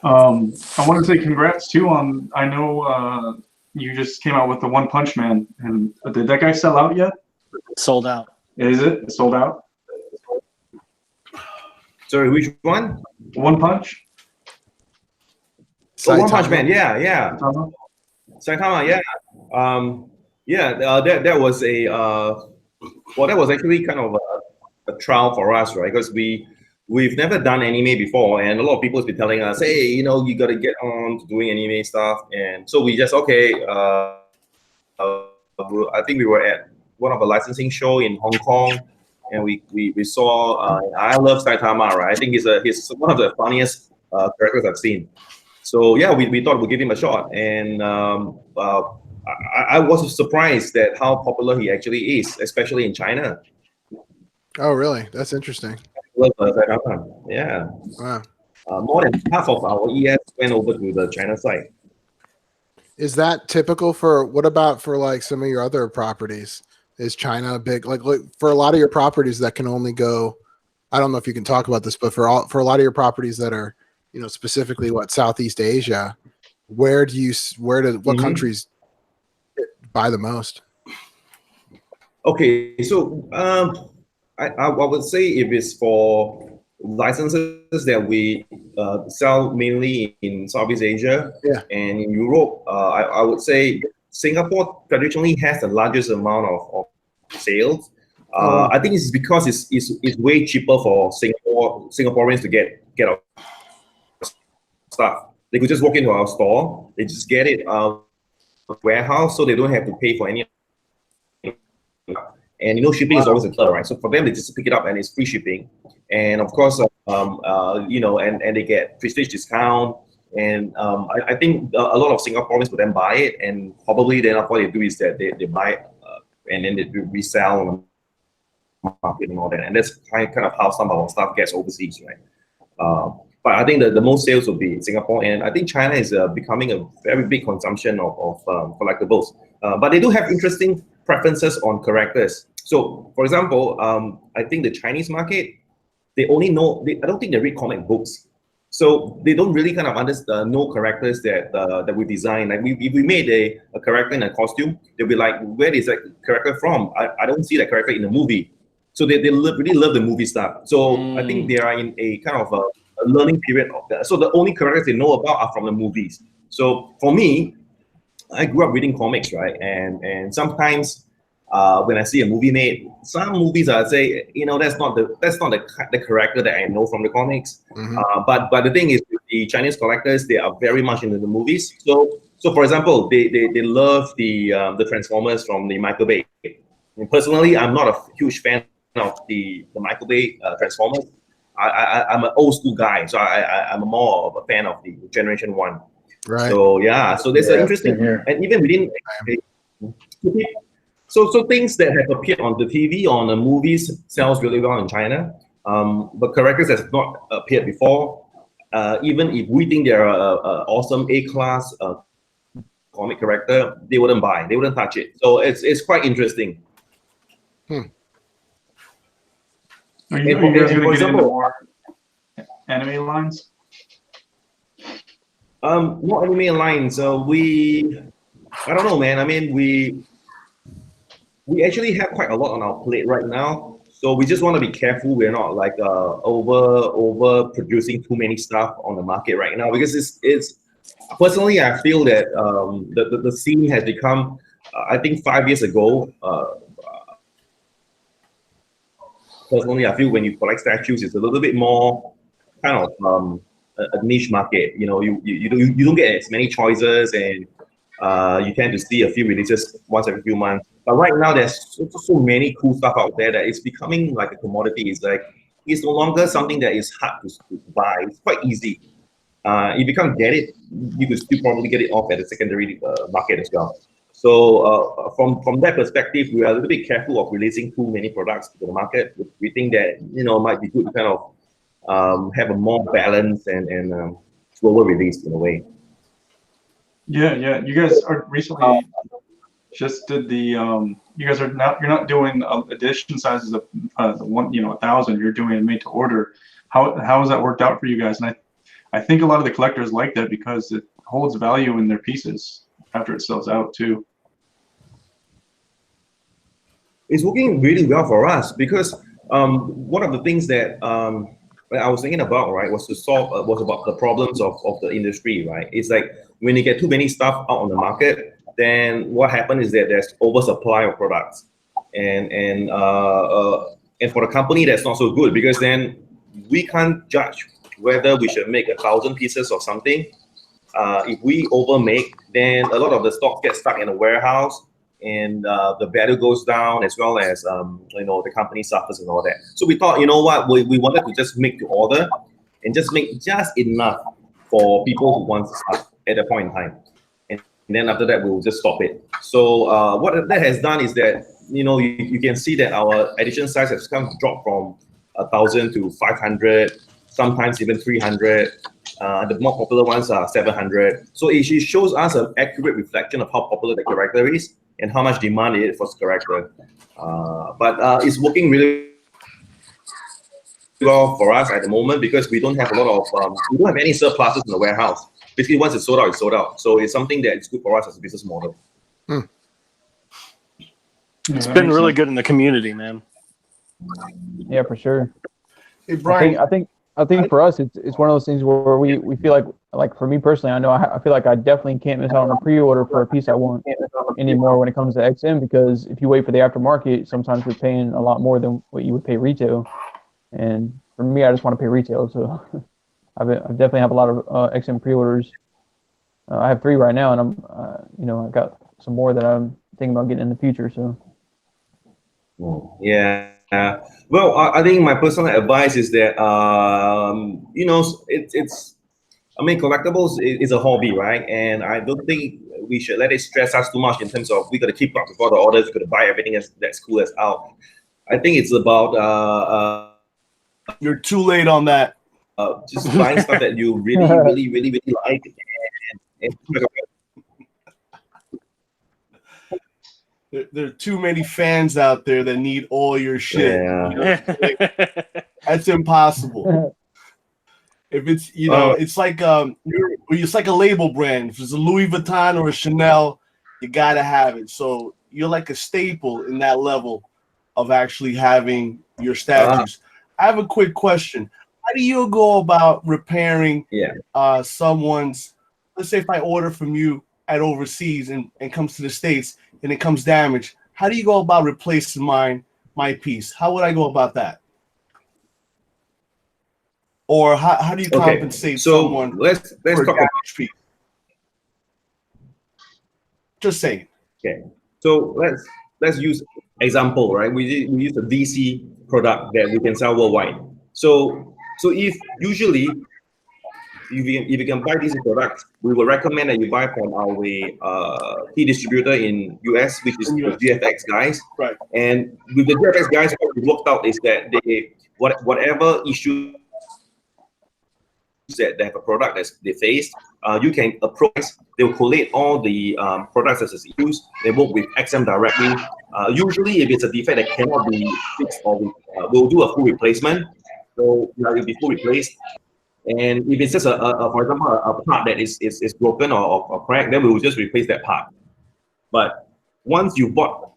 want to say congrats too on. I know you just came out with the One Punch Man, and did that guy sell out yet? Sold out. Is it sold out? Sorry, which one? One Punch. Oh, One Punch Man. Yeah. Saitama. That was a that was actually kind of a trial for us, right? Because we've never done anime before, and a lot of people have been telling us, hey, you got to get on to doing anime stuff, and so we just I think we were at one of the licensing show in Hong Kong, and we saw I love Saitama, right? I think he's one of the funniest characters I've seen. So yeah, we thought we'd give him a shot, and I was surprised at how popular he actually is, especially in China. Oh, really? That's interesting. Yeah. Wow. More than half of our ES went over to the China side. Is that typical for what about for like some of your other properties? Is China big? Like for a lot of your properties that can only go, I don't know if you can talk about this, but for a lot of your properties that are, specifically Southeast Asia, what countries buy the most? Okay, so I would say if it's for licenses that we sell mainly in Southeast Asia and in Europe, I would say Singapore traditionally has the largest amount of sales. I think it's because it's way cheaper for Singaporeans to get our stuff. They could just walk into our store, they just get it warehouse, so they don't have to pay for any. And shipping is always a clutter, right? So for them, they just pick it up and it's free shipping. And of course, and they get prestige discount. And I think a lot of Singaporeans would then buy it, and probably then what they do is that they buy it and then they resell on the market and all that. And that's kind of how some of our stuff gets overseas, right? But I think the most sales will be in Singapore, and I think China is becoming a very big consumption of collectibles. But they do have interesting preferences on characters. So, for example, I think the Chinese market, they only know. I don't think they read comic books, so they don't really kind of understand know characters that we design. Like if we made a character in a costume, they'll be like, "Where is that character from? I don't see that character in the movie." So they really love the movie stuff. So I think they are in a kind of a learning period of that. So the only characters they know about are from the movies. So for me, I grew up reading comics, right? And sometimes when I see a movie made, some movies I'd say, that's not the character that I know from the comics. Mm-hmm. But the thing is, with the Chinese collectors, they are very much into the movies. So for example, they love the Transformers from the Michael Bay. And personally, I'm not a huge fan of the Michael Bay Transformers. I'm an old school guy, so I'm more of a fan of the Generation 1. Right. So yeah, so there's an interesting, same here. and even within, so things that have appeared on the TV, on the movies, sells really well in China. But characters that have not appeared before, even if we think they're a awesome A-class comic character, they wouldn't buy, they wouldn't touch it. So it's quite interesting. Are you guys going to get into more anime lines? More anime lines. I don't know, man. I mean, we actually have quite a lot on our plate right now. So we just want to be careful. We're not like over producing too many stuff on the market right now, because it's personally, I feel that the scene has become, I think 5 years ago, personally, I feel when you collect statues, it's a little bit more kind of a niche market. You know, you don't get as many choices, and you tend to see a few releases once every few months. But right now, there's so many cool stuff out there that it's becoming like a commodity. It's no longer something that is hard to buy. It's quite easy. If you can't get it, you could still probably get it off at the secondary market as well. So from that perspective, we are a little bit careful of releasing too many products to the market. We think that, you know, might be good to kind of have a more balanced and slower release in a way. Yeah. You guys are recently just did the. You guys are not. You're not doing edition sizes of 1,000. You're doing it made to order. How has that worked out for you guys? And I think a lot of the collectors like that because it holds value in their pieces after it sells out too. It's working really well for us because one of the things that I was thinking about, right, was to solve was about the problems of the industry, right? It's like when you get too many stuff out on the market, then what happens is that there's oversupply of products, and for the company that's not so good, because then we can't judge whether we should make 1,000 pieces of something. If we overmake, then a lot of the stock gets stuck in a warehouse, and the value goes down, as well as the company suffers and all that. So we thought, you know what, we wanted to just make to order and just make just enough for people who want stuff at that point in time, and then after that we'll just stop it. So what that has done is that, you know, you can see that our edition size has come dropped from 1,000 to 500, sometimes even 300. The more popular ones are 700. So it shows us an accurate reflection of how popular the character is and how much demand it is for the character. But it's working really well for us at the moment because we don't have a lot of we don't have any surpluses in the warehouse. Basically, once it's sold out, it's sold out. So it's something that is good for us as a business model. It's been really good in the community, man. Yeah, for sure. Hey, Brian. I think for us, it's one of those things where we feel like for me personally, I know I feel like I definitely can't miss out on a pre-order for a piece I want anymore when it comes to XM, because if you wait for the aftermarket, sometimes you're paying a lot more than what you would pay retail. And for me, I just want to pay retail. So I definitely have a lot of XM pre-orders. I have 3 right now, and I'm I've got some more that I'm thinking about getting in the future. So yeah. Well, I think my personal advice is that it's I mean, collectibles is a hobby, right? And I don't think we should let it stress us too much in terms of we got to keep up with all the orders, we got to buy everything that's cool that's out. I think it's about you're too late on that. Just buying stuff that you really like. There are too many fans out there that need all your shit. Yeah. You know? That's impossible. If it's it's like it's like a label brand. If it's a Louis Vuitton or a Chanel, you gotta have it. So you're like a staple in that level of actually having your statues. I have a quick question. How do you go about repairing someone's? Let's say if I order from you at overseas and comes to the States and it comes damaged, how do you go about replacing my piece? How would I go about that? Or how do you compensate someone let's for talk a damaged piece? Just saying. Okay, so let's use example, right? We use the DC product that we can sell worldwide. So if usually if you can buy these products, we will recommend that you buy from our key distributor in US, which is the GFX guys. Right. And with the GFX guys, what we worked out is that they whatever issue that they have a product that they face, you can approach. They will collate all the products that is used. They work with XM directly. Usually, if it's a defect that cannot be fixed, or we'll do a full replacement. So it will be full replaced. And if it's just for example, a part that is broken or cracked, then we will just replace that part. But once you bought,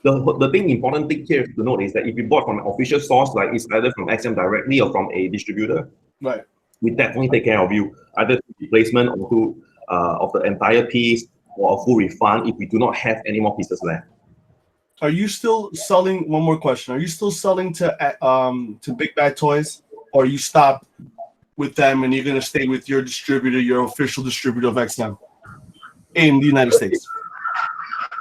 important thing here to note is that if you bought from an official source, like it's either from XM directly or from a distributor, Right. we definitely take care of you, either replacement or of the entire piece, or a full refund if we do not have any more pieces left. Are you still selling? One more question. Are you still selling to Big Bad Toys, or you stopped with them and you're going to stay with your distributor, your official distributor of XM in the United States?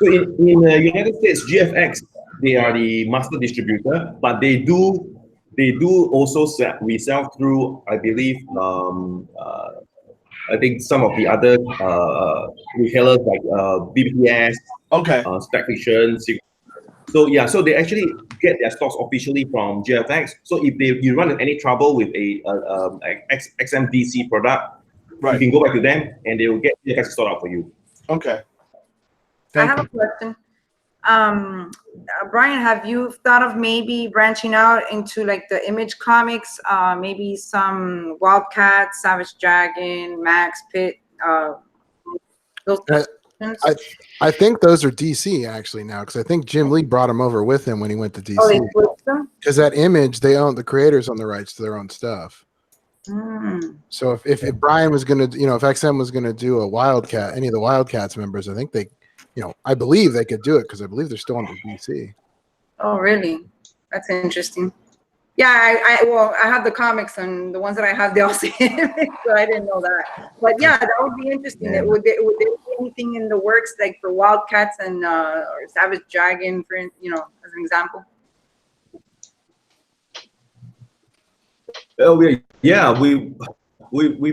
So in the United States, GFX, they are the master distributor, but they do also resell through, I believe, I think some of the other retailers like BPS, Okay. Spec Fiction. So yeah, so they actually get their stocks officially from GFX. So if you run into any trouble with a XMDC product, Right. you can go back to them and they will get GFX to sort out for you. Okay. I have a question. Brian, have you thought of maybe branching out into like the Image comics, maybe some Wildcat, Savage Dragon, Max, Pit, those I think those are DC actually now, because I think Jim Lee brought them over with him when he went to DC. Oh, they switched them? Because that Image, the creators own the rights to their own stuff. So if Brian was gonna, if XM was gonna do a Wildcat, any of the Wildcats members, I think they, I believe they could do it because I believe they're still under DC. Oh, really? That's interesting. Yeah, I have the comics, and the ones that I have, they all say Image, so I didn't know that. But yeah, that would be interesting. Yeah. Would there be anything in the works like for Wildcats and or Savage Dragon, for as an example? Well, we've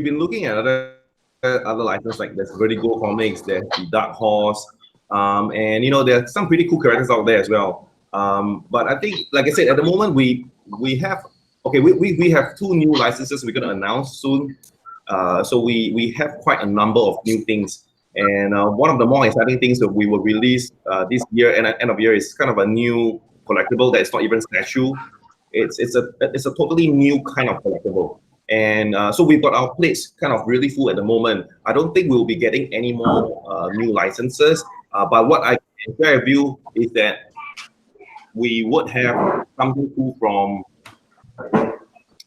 been looking at other licenses, like there's Vertigo Comics, there's the Dark Horse, and there are some pretty cool characters out there as well. But I think, like I said, at the moment we have two new licenses we're going to announce soon. So we have quite a number of new things, and one of the more exciting things that we will release this year and at end of year is kind of a new collectible that is not even statue. It's a totally new kind of collectible, and so we've got our plates kind of really full at the moment. I don't think we'll be getting any more new licenses, but what I can share with you is that we would have something cool from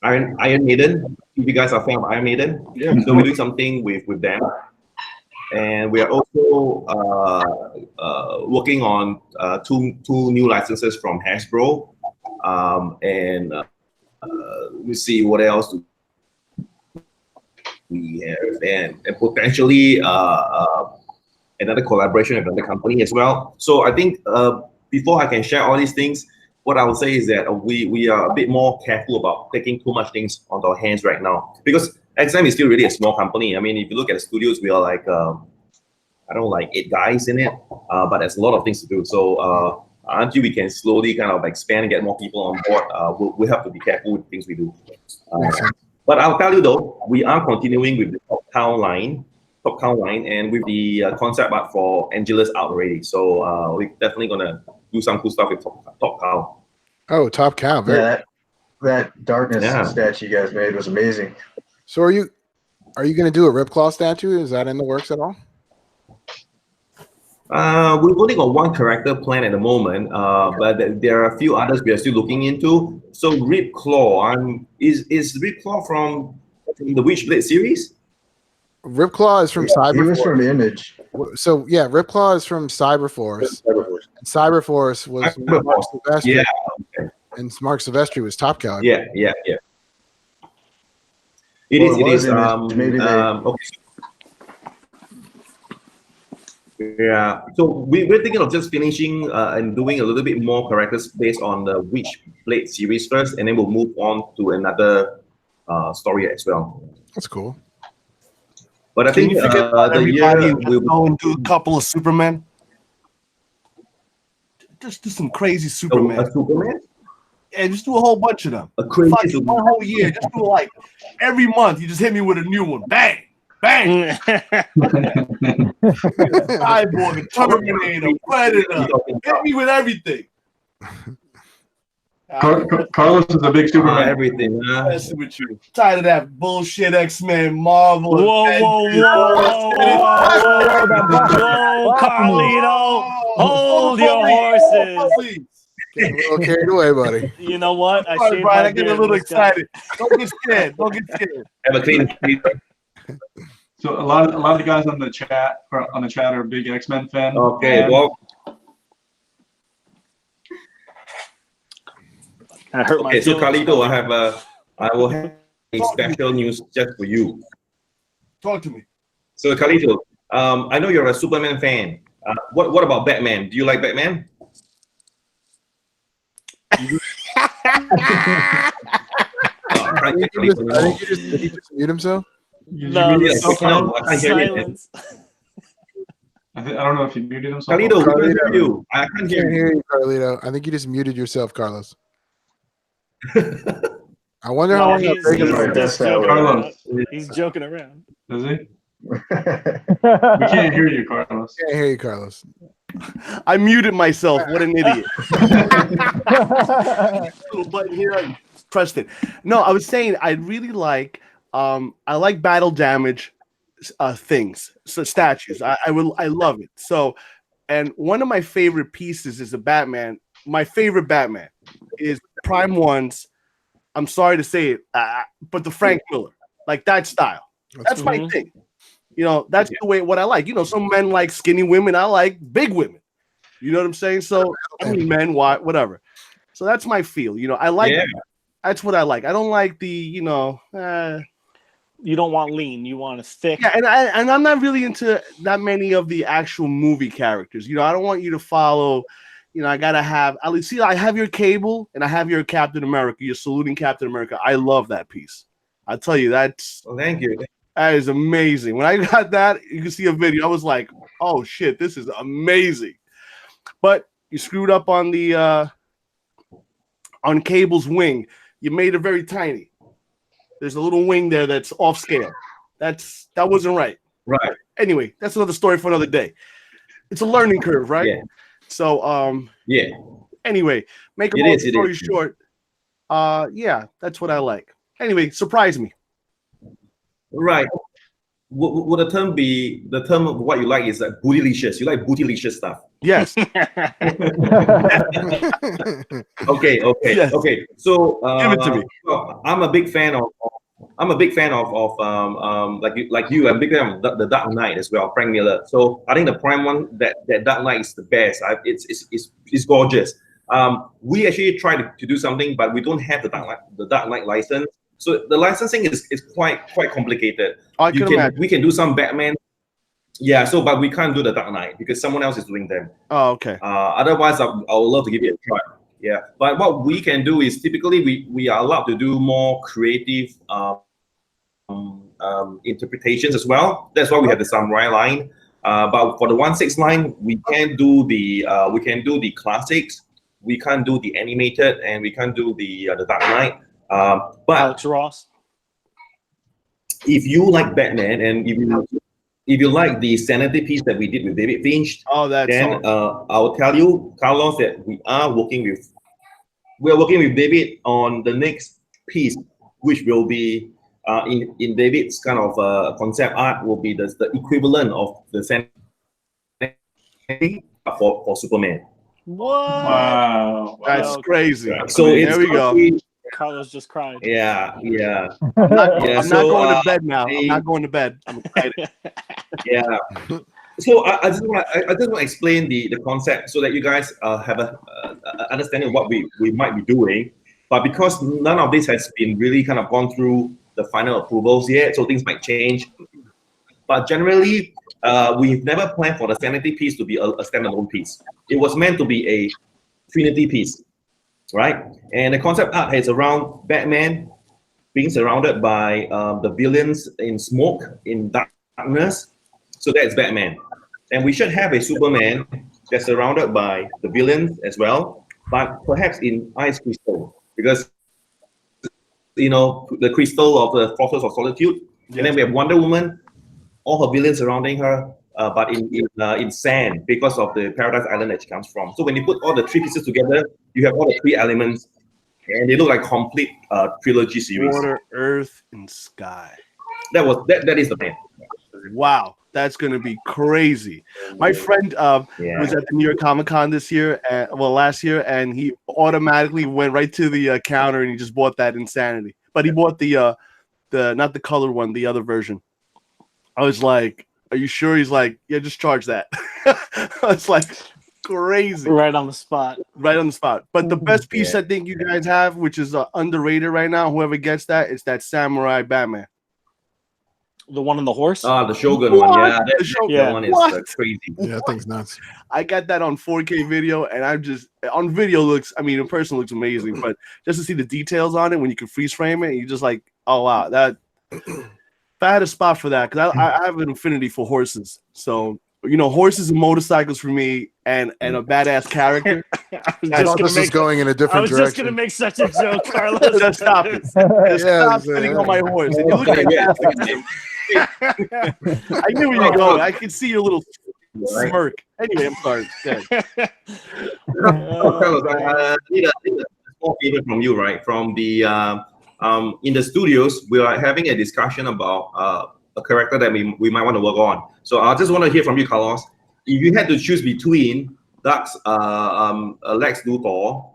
Iron Maiden. If you guys are a fan of Iron Maiden, Yeah. so we're doing something with them, and we are also working on two new licenses from Hasbro. And we see what else we have, and potentially another collaboration with another company as well. So I think before I can share all these things, what I would say is that we are a bit more careful about taking too much things onto our hands right now, because XM is still really a small company. I mean, if you look at the studios, we are like I don't know, like 8 guys in it, but there's a lot of things to do. So until we can slowly kind of expand and get more people on board, we have to be careful with things we do. But I'll tell you though, we are continuing with the top count line, and with the concept art for Angelus out already. So we're definitely gonna do some cool stuff with top count. Oh, Top Cow! Yeah, that darkness statue you guys made was amazing. So are you going to do a Ripclaw statue? Is that in the works at all? We've only got one character plan at the moment, but there are a few others we are still looking into. So Ripclaw, is Ripclaw from the Witchblade series? Ripclaw is from Cyberforce. He was from Image. So yeah, Ripclaw is from Cyberforce. And Cyberforce was Mark Silvestri. Yeah. Okay. And Mark Silvestri was Top Cow. Yeah. It is. Maybe okay. Yeah. So we're thinking of just finishing and doing a little bit more characters based on the Witchblade series first, and then we'll move on to another story as well. That's cool. But I think you forget about the year everybody and will just go and do a couple of Superman? Just do some crazy Superman. a Superman. Yeah, just do a whole bunch of them. A crazy Fuck, Superman. one whole year. Just do like every month. You just hit me with a new one. Bang, bang. Cyborg, Terminator, Predator. Hit me with everything. Carlos is a big Superman. Everything. Messing with you. Tired of that bullshit X-Men, Marvel. Whoa, Carlito. Hold your horses. Please. Getting a little carried away, buddy. You know what? Sorry, Brian, I get a little excited. Don't get scared. Don't get scared. Have a clean. So a lot of the guys on the chat are big X-Men fans. Okay. And Well. I hurt my Okay. So feelings. Carlito, I will have a special news just for you. Talk to me. So Carlito, I know you're a Superman fan. What about Batman? Do you like Batman? I think he just mute himself. No, Yeah, silence. I can't hear you. I don't know if he muted himself. Carlito, we Carlito. can't hear you. I can't Can't hear you. hear you, Carlito. I think you just muted yourself, Carlos. I wonder how No, long he's, that'll take him. Right, that's he's joking Carlos. around. He's joking around. Does he? We can't hear you, Carlos. Can't hear you, Carlos. I muted myself. What an idiot. Little button here. I pressed it. No, I was saying I really like I like battle damage things, so statues. I love it. So, and one of my favorite pieces is a Batman. My favorite Batman is Prime One's. I'm sorry to say it, but the Frank Miller, like that style. That's my thing. You know, that's the way what I like. You know, some men like skinny women. I like big women. You know what I'm saying? So I mean, men, whatever. So that's my feel. You know, I like. That's what I like. I don't like the, you know. You don't want lean. You want a thick. Yeah, and I'm not really into that many of the actual movie characters. You know, I don't want you to follow. You know, I gotta have. At least see, I have your Cable and I have your Captain America. You're saluting Captain America. I love that piece. I'll tell you, that's. Oh, thank you. That is amazing. When I got that, you can see a video. I was like, "Oh shit, this is amazing!" But you screwed up on the on Cable's wing. You made it very tiny. There's a little wing there that's off scale. That wasn't right. Right. Anyway, that's another story for another day. It's a learning curve, right? Yeah. So Yeah. Anyway, make a long story short. Yeah, that's what I like. Anyway, surprise me. Right. Would the term be the term of what you like is like bootylicious? You like bootylicious stuff. Yes. Okay. Yes. Okay. So give it to me. I'm a big fan of like you. I'm a big fan of the Dark Knight as well, Frank Miller. So I think the Prime one, that Dark Knight is the best. It's gorgeous. We actually tried to do something, but we don't have the Dark Knight license. So the licensing is quite complicated. We can do some Batman. Yeah, but we can't do the Dark Knight because someone else is doing them. Oh, okay. Otherwise, I would love to give it a try. Yeah, but what we can do is typically we are allowed to do more creative interpretations as well. That's why we have the Samurai line. But for the 1/6 line, we can do the classics. We can't do the animated, and we can't do the Dark Knight. But Alex Ross. If you like Batman and if you like the Sanity piece that we did with David Finch, then I'll tell you, Carlos, that we are working with David on the next piece, which will be in David's kind of concept art will be the equivalent of the Sanity for Superman. What? Wow. That's crazy. So there we go. Carlos just cried. Yeah. I'm not going to bed now. I'm not going to bed. I'm excited. Yeah. So I just want to explain the concept so that you guys have a understanding of what we might be doing. But because none of this has been really kind of gone through the final approvals yet, so things might change. But generally, we've never planned for the Sanity piece to be a standalone piece. It was meant to be a Trinity piece, right? And the concept art is around Batman being surrounded by the villains in smoke, in darkness. So that's Batman. And we should have a Superman that's surrounded by the villains as well, but perhaps in ice crystal, because the crystal of the Fortress of Solitude. Yes. And then we have Wonder Woman, all her villains surrounding her, but in sand because of the Paradise Island that she comes from. So when you put all the three pieces together, you have all the three elements, and they look like complete trilogy series. Water, earth, and sky. That is the plan. Wow, that's gonna be crazy. My friend was at the New York Comic Con last year, and he automatically went right to the counter and he just bought that Insanity. But he bought the not the colored one, the other version. I was like, "Are you sure?" He's like, "Yeah, just charge that." It's like crazy. Right on the spot. Right on the spot. But the best piece I think you guys have, which is underrated right now, whoever gets that, is that Samurai Batman. The one on the horse? The Shogun one. Yeah, that one is crazy. Yeah, that thing's nuts. I got that on 4K video, and I'm just on video looks. I mean, in person looks amazing, but just to see the details on it when you can freeze frame it, you just like, oh wow, that. If I had a spot for that, because I have an affinity for horses, so horses and motorcycles for me, and a badass character. I thought this was going in a different direction. I was just gonna make such a joke, Carlos. Just stop it. Stop sitting on my horse. And you look fantastic. I knew where you're going. I could see your little smirk. Anyway, I'm sorry. Carlos, I need a small favor from you, right? From the in the studios, we are having a discussion about a character that we might want to work on. So I just want to hear from you, Carlos. If you had to choose between Lex Luthor,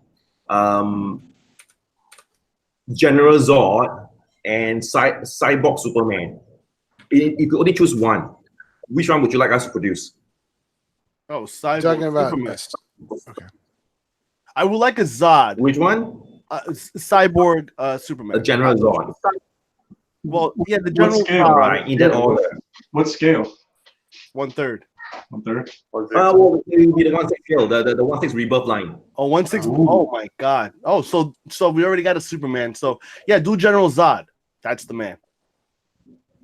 General Zod, and Cyborg Superman, if you could only choose one, which one would you like us to produce? Oh, Cyborg Talking about Superman. Okay. I would like a Zod. Which one? Cyborg Superman. A General Zod. Well, yeah, the General scale, right? In that order. What scale? 1/3. 1/3. Well, it would be the 1/6 scale, the 1/6 rebirth line. Oh, 1/6. Oh my God. Oh, so we already got a Superman. So yeah, do General Zod. That's the man.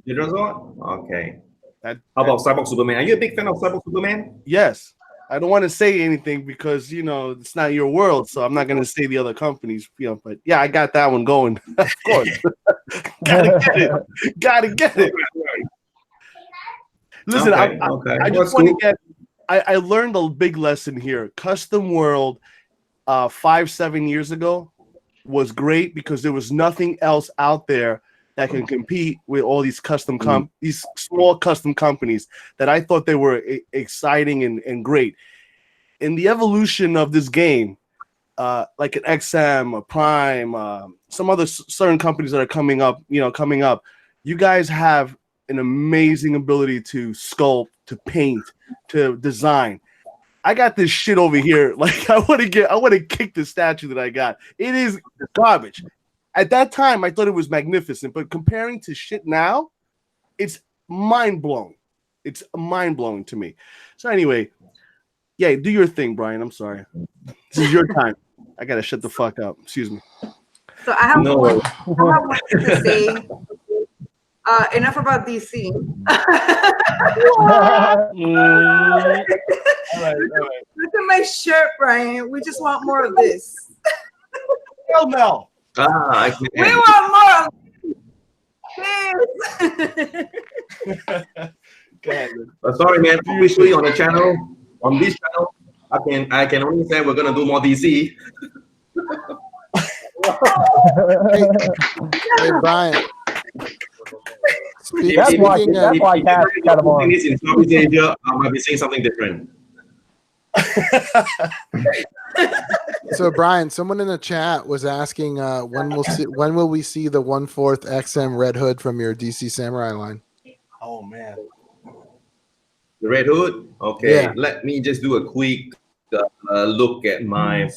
General Zod? Okay. How about Cyborg Superman? Are you a big fan of Cyborg Superman? Yes. I don't want to say anything because it's not your world, so I'm not going to say the other companies. But yeah, I got that one going. Of course. Gotta get it. Listen, okay. I just want to get. I learned a big lesson here. Custom World, 5-7 years ago, was great because there was nothing else out there that can compete with all these these small custom companies that I thought they were exciting and great. In the evolution of this game, like an XM, a Prime, some other certain companies that are coming up, you guys have an amazing ability to sculpt, to paint, to design. I got this shit over here. Like I want to kick the statue that I got. It is garbage. At that time, I thought it was magnificent, but comparing to shit now, it's mind-blowing. It's mind-blowing to me. So anyway, yeah, do your thing, Brian. I'm sorry. This is your time. I got to shut the fuck up. Excuse me. So I have one thing to say. Enough about DC. All right. Look at my shirt, Brian. We just want more of this. Hell no. We want more of this. Go ahead, sorry, man. Officially on the channel, on this channel, I can only say we're gonna do more DC. Hey, Brian. That's why Cash got him on. In Southeast Asia, I might be saying something different. So Brian, someone in the chat was asking when will we see the 1/4 XM Red Hood from your DC Samurai line? Oh man, the Red Hood. Okay, yeah. Let me just do a quick look at my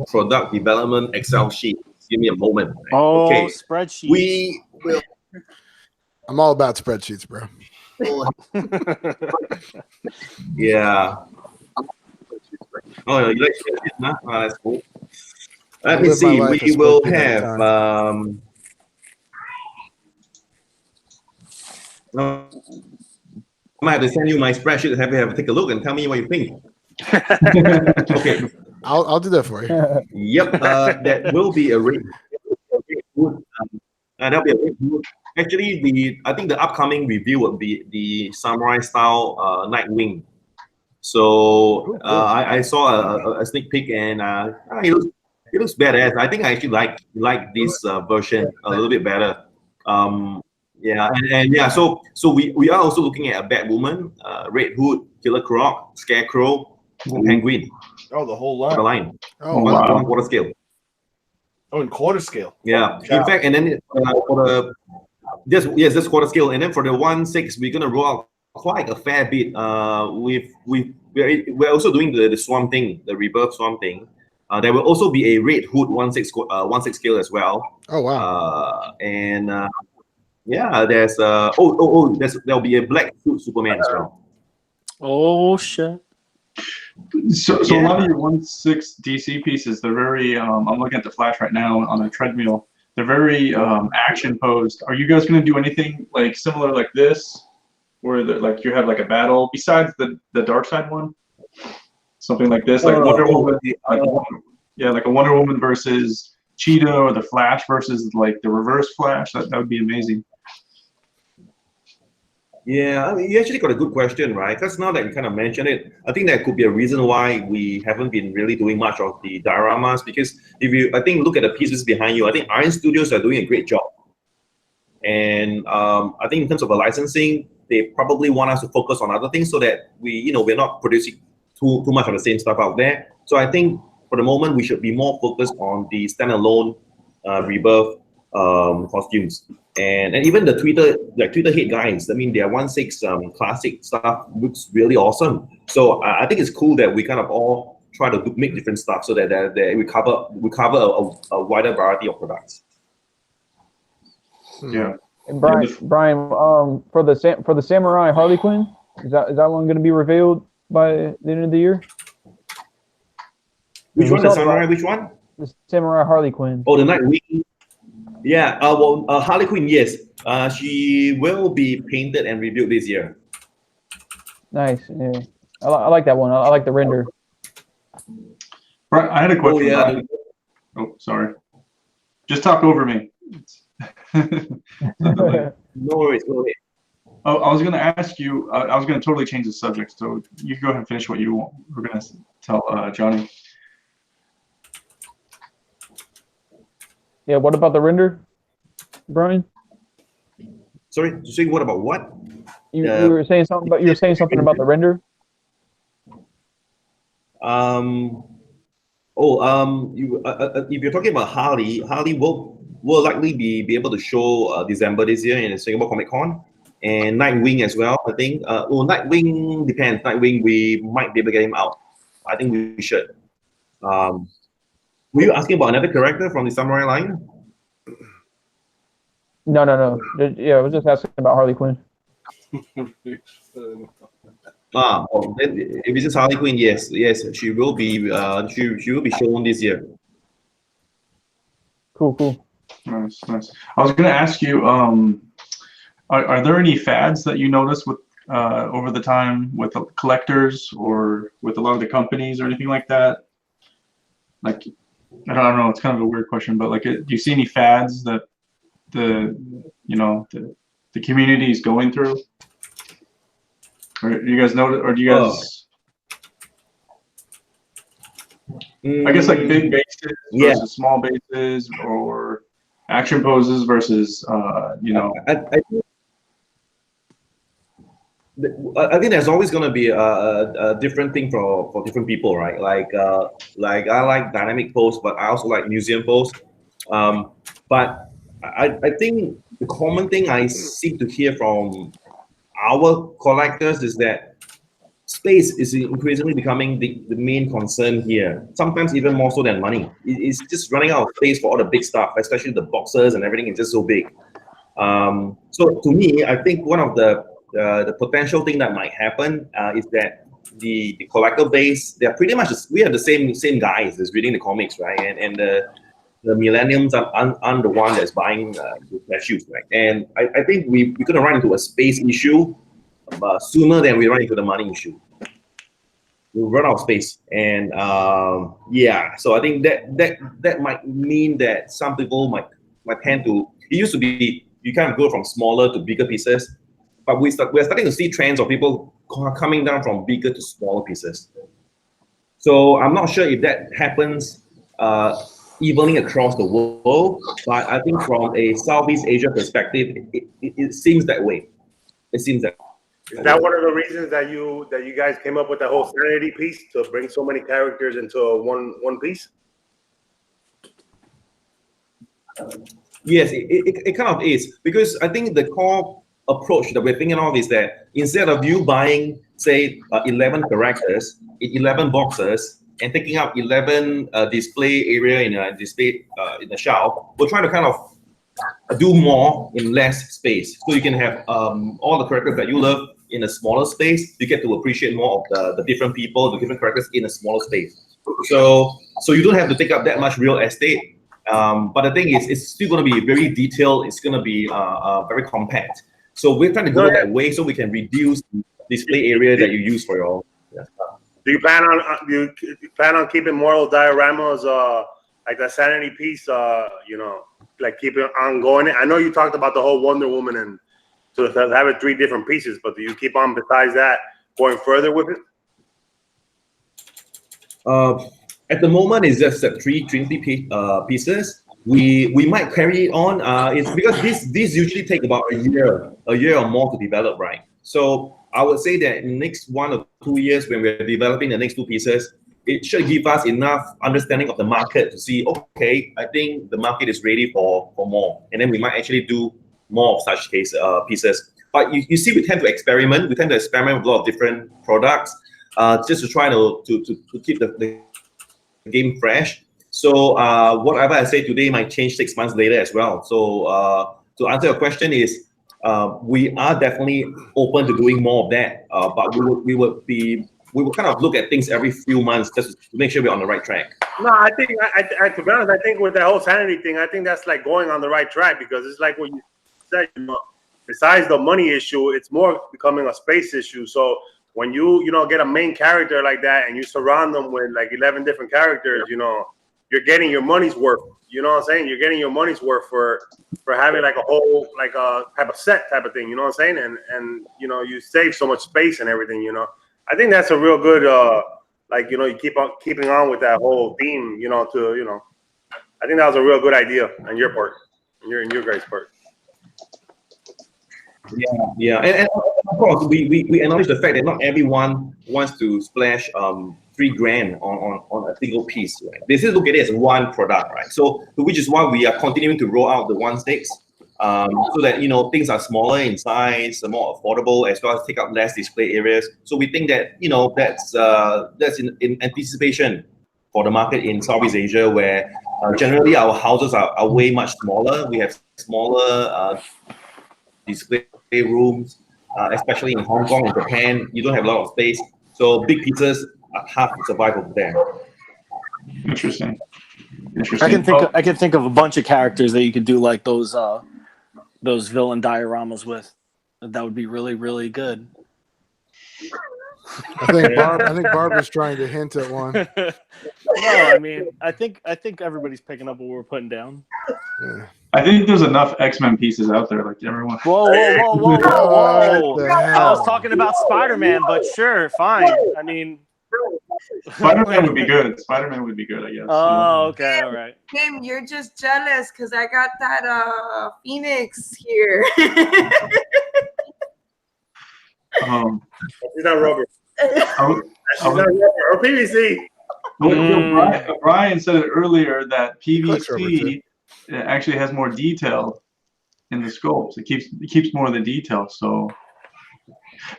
product development Excel sheet. Give me a moment. Oh, okay. Spreadsheet. We will. I'm all about spreadsheets, bro. Yeah. Oh, you like spreadsheets, huh? Oh, that's cool. I Let me live my see. life a We will spreadsheet at a have. time. I might have to send you my spreadsheet and have you take a look and tell me what you think. Okay. I'll do that for you. Yep. That will be a rate. That'll be a rate. Actually, I think the upcoming review would be the samurai style Nightwing. So I saw a sneak peek and it looks badass. I think I actually like this version a little bit better. Yeah, and yeah, so we are also looking at a Batwoman, Red Hood, Killer Croc, Scarecrow, and Penguin. Oh, the whole The line. line. Oh, One quarter scale. Oh, in quarter scale. Yeah. Wow. In fact, and then for the just quarter scale, and then for the 1/6, we're gonna roll out quite a fair bit. We're also doing the Swamp Thing, the Rebirth Swamp Thing. There will also be a Red Hood 1/6 scale as well. Oh wow. And yeah, there'll be a black suit Superman as well. Oh shit. So a lot of your 1/6 DC pieces, they're very. I'm looking at the Flash right now on a treadmill. They're very action posed. Are you guys going to do anything like similar like this, where like you have like a battle besides the Darkseid one? Something like this, like Wonder Woman. Like a Wonder Woman versus Cheetah, or the Flash versus like the Reverse Flash. That would be amazing. Yeah, I mean, you actually got a good question, right? Because now that you kind of mentioned it, I think that could be a reason why we haven't been really doing much of the dioramas. Because I think look at the pieces behind you, I think Iron Studios are doing a great job. And I think in terms of the licensing, they probably want us to focus on other things so that we're not producing too much of the same stuff out there. So I think for the moment we should be more focused on the standalone Rebirth costumes. And even the Twitter hit guys, I mean, their 1/6 classic stuff looks really awesome. So I think it's cool that we kind of all try to make different stuff so that we cover a wider variety of products. Yeah. And Brian, for the Samurai Harley Quinn, is that one going to be revealed by the end of the year? Which one? The Samurai? Which one? The Samurai Harley Quinn. Oh, the Nightwing. Yeah. Harley Quinn. Yes. She will be painted and rebuilt this year. Nice. Yeah. I like that one. I like the render. Right. I had a question. Oh yeah. Oh, sorry. Just talk over me. No worries. Oh, I was going to ask you. I was going to totally change the subject, so you go ahead and finish what you were going to tell Johnny. Yeah. What about the render, Brian? Sorry. Saying what about what? You were saying something about the render. If you're talking about Harley will likely be able to show December this year in Singapore Comic Con, and Nightwing as well. I think. Nightwing depends. Nightwing we might be able to get him out. I think we should. Were you asking about another character from the Samurai line? No. Yeah, I was just asking about Harley Quinn. If it's just Harley Quinn, yes, she will be. She will be shown this year. Cool. Nice. I was going to ask you, are there any fads that you noticed with over the time with the collectors or with a lot of the companies or anything like that? Like, I don't know. It's kind of a weird question, but like, do you see any fads that the community is going through? Or do you guys know, or do you guys? I guess like big bases versus small bases, or action poses versus I think there's always going to be a different thing for different people, right? Like I like dynamic pose, but I also like museum pose. But I think the common thing I seem to hear from our collectors is that space is increasingly becoming the main concern here. Sometimes even more so than money. It's just running out of space for all the big stuff, especially the boxes and everything is just so big. So to me, I think one of the the potential thing that might happen is that the collector base, they're pretty much we have the same guys that's reading the comics, right? And the millennials aren't the one that's buying the statues, right? And I think we're gonna run into a space issue sooner than we run into the money issue. We'll run out of space, and yeah. So I think that might mean that some people might tend to. It used to be you kind of go from smaller to bigger pieces, but we're starting to see trends of people coming down from bigger to smaller pieces. So I'm not sure if that happens evenly across the world, but I think from a Southeast Asia perspective, it seems that way. It seems that. Is that one of the reasons that you guys came up with the whole Trinity piece to bring so many characters into one piece? Yes, it kind of is, because I think the core approach that we're thinking of is that instead of you buying, say, 11 characters in 11 boxes and taking up 11 display area in a display in the shelf, we're trying to kind of do more in less space, so you can have all the characters that you love in a smaller space. You get to appreciate more of the different people, the different characters in a smaller space. So you don't have to take up that much real estate. But the thing is, it's still going to be very detailed. It's going to be very compact. So we're trying to go that way so we can reduce the display area that you use for your stuff. Do you plan on keeping more dioramas like the Sanity piece? You know, like keep it ongoing. I know you talked about the whole Wonder Woman and so have it 3 different pieces, but do you keep on besides that going further with it? At the moment, it's just 3 Trinity pieces. We might carry on. It's because these usually take about a year or more to develop, right? So I would say that in the next 1 or 2 years, when we're developing the next 2 pieces, it should give us enough understanding of the market to see, okay, I think the market is ready for more, and then we might actually do more of such pieces. But you see, we tend to experiment. We tend to experiment with a lot of different products, just to try to keep the game fresh. So whatever I say today might change 6 months later as well. So to answer your question is, we are definitely open to doing more of that. But we will kind of look at things every few months just to make sure we're on the right track. No, I think to be honest, I think with that whole Sanity thing, I think that's like going on the right track, because it's like what you said, you know, besides the money issue, it's more becoming a space issue. So when you get a main character like that and you surround them with like 11 different characters, you know, you're getting your money's worth. You know what I'm saying? You're getting your money's worth for having like a whole like a type of set type of thing. You know what I'm saying? And you know, you save so much space and everything. You know, I think that's a real good like, you know, you keep on keeping on with that whole theme. You know, I think that was a real good idea on your part, and your guys' part. Yeah, and of course we acknowledge the fact that not everyone wants to splash $3,000 on a single piece, right? They still look at it as one product, right? So which is why we are continuing to roll out the 1/6, so that, you know, things are smaller in size, more affordable, as well as take up less display areas. So we think that, you know, that's in anticipation for the market in Southeast Asia, where generally our houses are way much smaller. We have smaller display rooms, especially in Hong Kong and Japan. You don't have a lot of space, so big pieces are hard to survive over there. Interesting. I can think of a bunch of characters that you could do like those villain dioramas with. That would be really, really good. I think Barb was trying to hint at one. No, I mean, I think everybody's picking up what we're putting down. Yeah. I think there's enough X-Men pieces out there, like everyone. Whoa! What the I was hell? talking about Spider-Man, but sure, fine. I mean, Spider-Man would be good. Spider-Man would be good, I guess. oh, okay, all right. Tim, you're just jealous because I got that Phoenix here. It's not rubber. I It's not rubber or PVC. Brian said it earlier that Clicks rubber, PVC actually has more detail in the sculpts. It keeps more of the detail. So,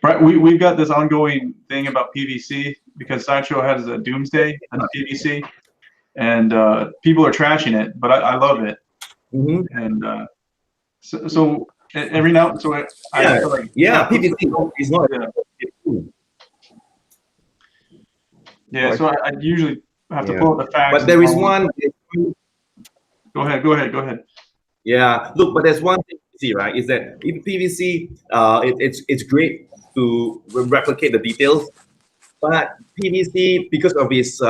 right, we've got this ongoing thing about PVC because Sideshow has a Doomsday and PVC, and people are trashing it, but I love it. Mm-hmm. And so every now so I feel like PVC is not. Yeah, so I usually have to pull up the facts. But there is one. Go ahead. Yeah, look, but there's one thing to see, right? Is that in PVC, it's great to replicate the details, but PVC, because of its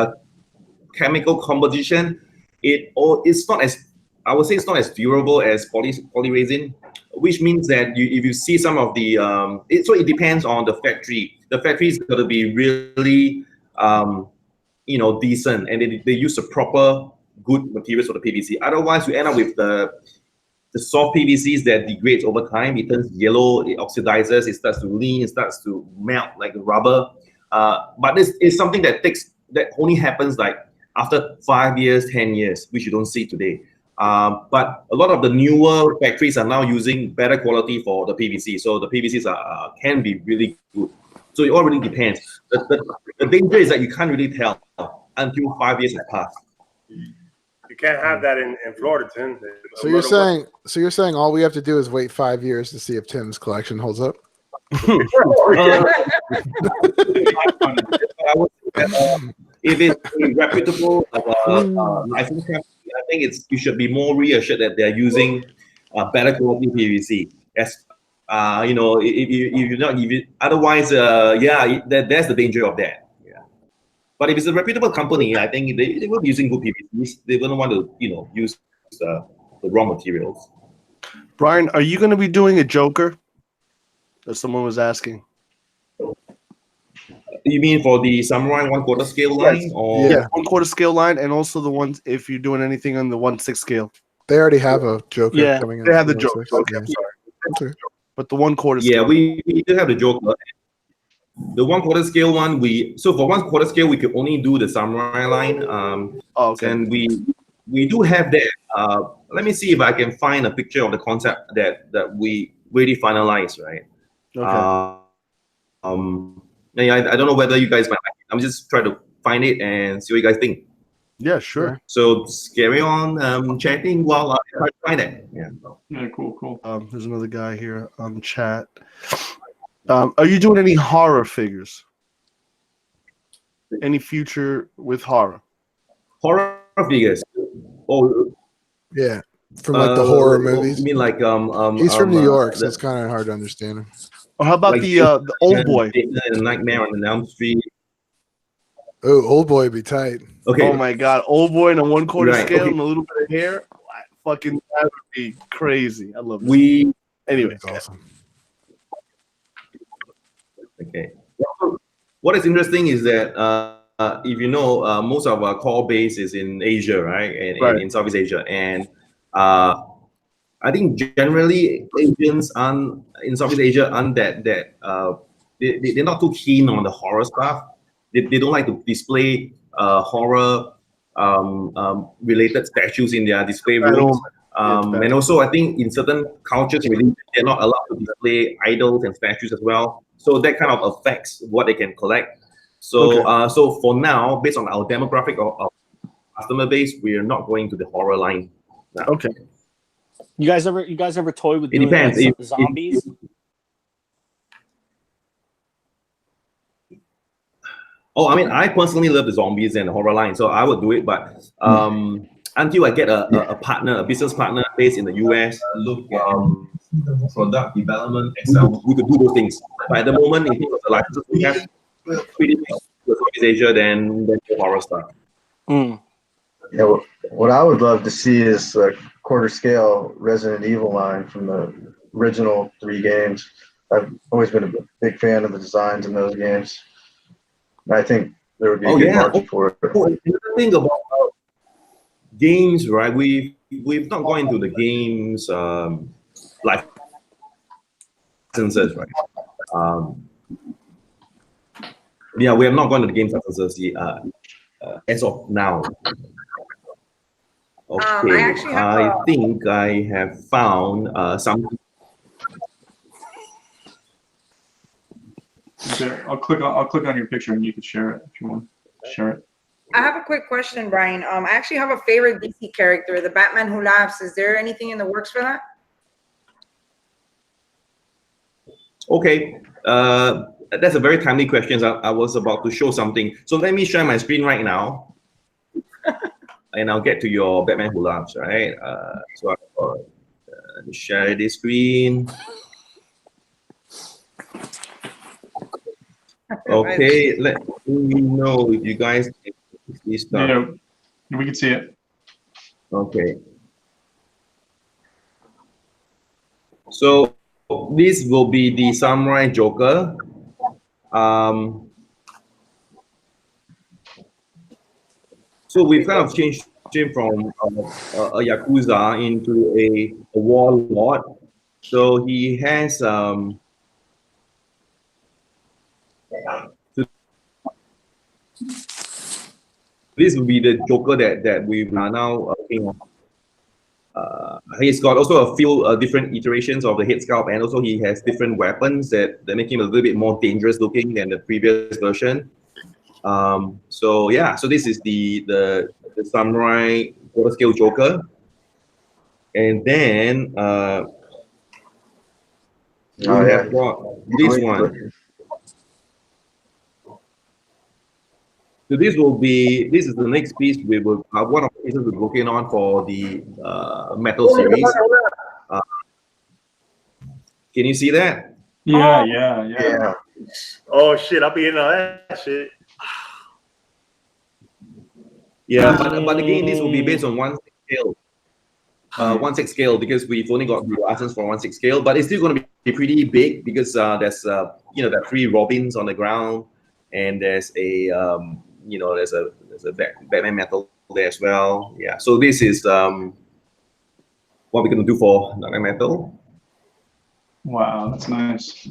chemical composition, it's not as, I would say it's not as durable as polyresin, which means that if you see some of the so it depends on the factory. The factory is going to be really decent, and they use the proper good materials for the PVC. Otherwise, you end up with the soft PVCs that degrades over time. It turns yellow, it oxidizes, it starts to lean, it starts to melt like rubber. But this is something that only happens like after 5 years, 10 years, which you don't see today. But a lot of the newer factories are now using better quality for the PVC. So the PVCs can be really good. So it all really depends. The danger is that you can't really tell until 5 years have passed. You can't have that in Florida, Tim. So you're saying all we have to do is wait 5 years to see if Tim's collection holds up? If it's a reputable license company, I think you should be more reassured that they're using better quality PVC. As if you're not, otherwise, that's the danger of that. But if it's a reputable company, I think they will be using good PVCs. They wouldn't want to, use the raw materials. Brian, are you going to be doing a Joker? As someone was asking. You mean for the Samurai 1/4 scale line? Or? Yeah, 1/4 scale line, and also the ones if you're doing anything on the 1/6 scale. They already have a Joker coming out. They have the Joker. Okay, I'm sorry. But the 1/4 scale. Yeah, we do have the Joker. The 1/4 scale one, so for 1/4 scale, we could only do the Samurai line. And we do have that. Let me see if I can find a picture of the concept that we really finalized, right? Okay. I don't know whether you guys might like it. I'm just trying to find it and see what you guys think. Yeah, sure. So carry on chatting while I try to find it. Yeah, cool. There's another guy here on chat. Are you doing any horror figures? Any future with horror? Horror figures? Oh, yeah, from like the horror movies. You mean like He's from New York, so it's kind of hard to understand him. Or how about like the Old Boy? Nightmare on Elm Street. Oh, Old Boy be tight. Okay. Oh my God, Old Boy in a 1/4 scale and a little bit of hair. Fucking that would be crazy. I love it. Anyway, awesome. Okay. What is interesting is that if you know, most of our core base is in Asia, right? And in Southeast Asia, and I think generally Asians in Southeast Asia aren't they're not too keen on the horror stuff. They don't like to display horror related statues in their display rooms. And also, I think in certain cultures, they're not allowed to display idols and statues as well. So that kind of affects what they can collect. So, so for now, based on our demographic of customer base, we are not going to the horror line now. Okay. You guys ever toy with? It depends. Like zombies. I mean, I personally love the zombies and the horror line, so I would do it. But until I get a partner, a business partner based in the US, look at product development, Excel, we could do those things. But at the moment, in terms of the licenses we have, pretty much Southeast Asia than the horror stuff. Yeah, what I would love to see is a 1/4 scale Resident Evil line from the original 3 games. I've always been a big fan of the designs in those games. I think there would be a good market for it. The thing about games, right? We've not gone into the games licenses, right? We have not gone to the game licenses as of now. Okay, I think I have found something. Okay, I'll click on your picture and you can share it if you want to share it. I have a quick question, Brian. I actually have a favorite DC character, the Batman Who Laughs. Is there anything in the works for that? Okay. That's a very timely question. I was about to show something. So let me share my screen right now. And I'll get to your Batman Who Laughs, right? So let me share this screen. Okay, let me know if you guys can see stuff. Yeah, we can see it. Okay. So this will be the Samurai Joker. So we've kind of changed him from a Yakuza into a warlord. So he has this will be the Joker that we are now working on. He's got also a few different iterations of the head sculpt, and also he has different weapons that make him a little bit more dangerous looking than the previous version. So yeah, so this is the Samurai quarter scale Joker, and then we have got this one. So this is the next piece we will one of the pieces we're working on for the metal series. Can you see that? Yeah. Oh shit! I'll be in on that shit. Yeah, but again, this will be based on 1/6 scale. 1/6 scale because we've only got the license for 1/6 scale, but it's still going to be pretty big because there's there are 3 Robins on the ground, and there's a there's a Batman metal there as well. Yeah, so this is what we're going to do for Batman metal. Wow, that's nice.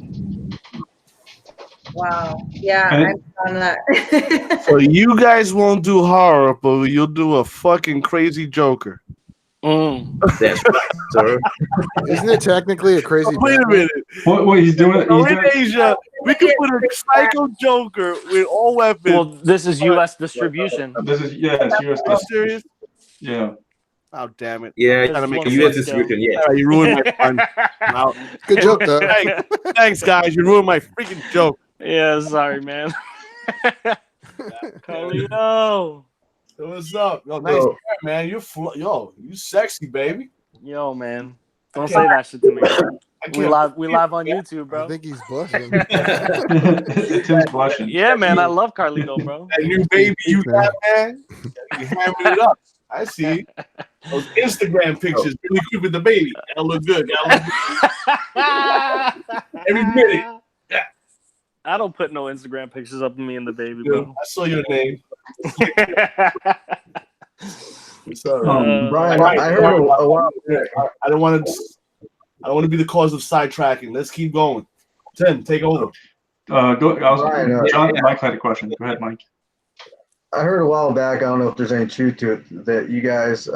Wow. Yeah, I'm on that. So you guys won't do horror, but you'll do a fucking crazy Joker. That's right, sir. Isn't it technically a crazy? Wait a minute. What he's doing? So in Asia, we could put a psycho Joker with all weapons. Well, this is U.S. distribution. This is it's U.S. Are you serious? Yeah. Oh damn it! Yeah, trying to make a U.S. distribution. Yeah, you ruined my fun. Wow. Good joke, though. Thanks, guys. You ruined my freaking joke. Yeah, sorry, man. Carlito. What's up? Yo, nice hair, man. You sexy, baby. Yo, man. Don't say that shit to me. We live on YouTube, bro. I think he's blushing. Tim's blushing. Yeah, man. I love Carlito, bro. That new baby you got, man. You hammering it up. I see. Those Instagram pictures really good with the baby. That'll look good. Every minute. I don't put no Instagram pictures up of me and the baby, bro. I saw your name. Brian, I heard a while. I don't want to be the cause of sidetracking. Let's keep going. Tim, take over. John, Mike had a question. Go ahead, Mike. I heard a while back, I don't know if there's any truth to it, that you guys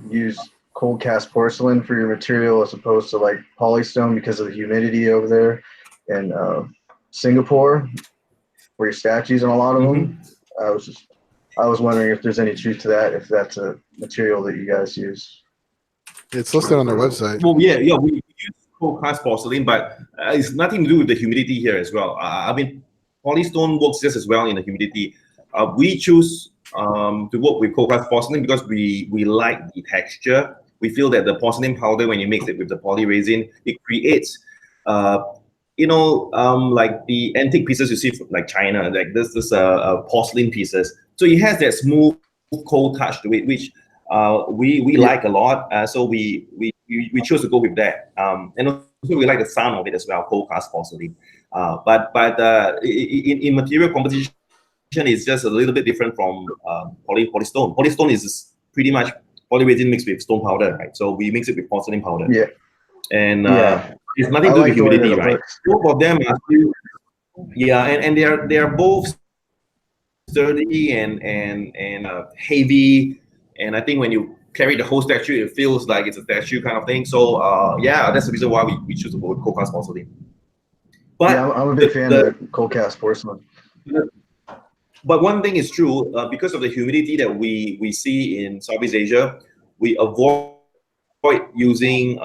use cold cast porcelain for your material as opposed to like polystone because of the humidity over there in Singapore, where your statues and a lot of them. I was wondering if there's any truth to that, if that's a material that you guys use. It's listed on their website. Well, yeah, we use cold cast porcelain, but it's nothing to do with the humidity here as well. I mean, polystone works just as well in the humidity. We choose to work with cold cast porcelain because we like the texture. We feel that the porcelain powder, when you mix it with the poly resin, it creates, like the antique pieces you see from like China, like this porcelain pieces. So it has that smooth, cold touch to it, which we like a lot. So we chose to go with that. And also we like the sound of it as well, cold cast porcelain. But in material composition, is just a little bit different from polystone. Polystone is pretty much poly resin mixed with stone powder, right? So we mix it with porcelain powder. Yeah. And it's nothing to do with humidity, right? Both of them are still, and they are both sturdy and heavy. And I think when you carry the whole statue, it feels like it's a statue kind of thing. So that's the reason why we choose to go with cold cast porcelain. But yeah, I'm a big fan of cold cast porcelain. But one thing is true, because of the humidity that we see in Southeast Asia, we avoid using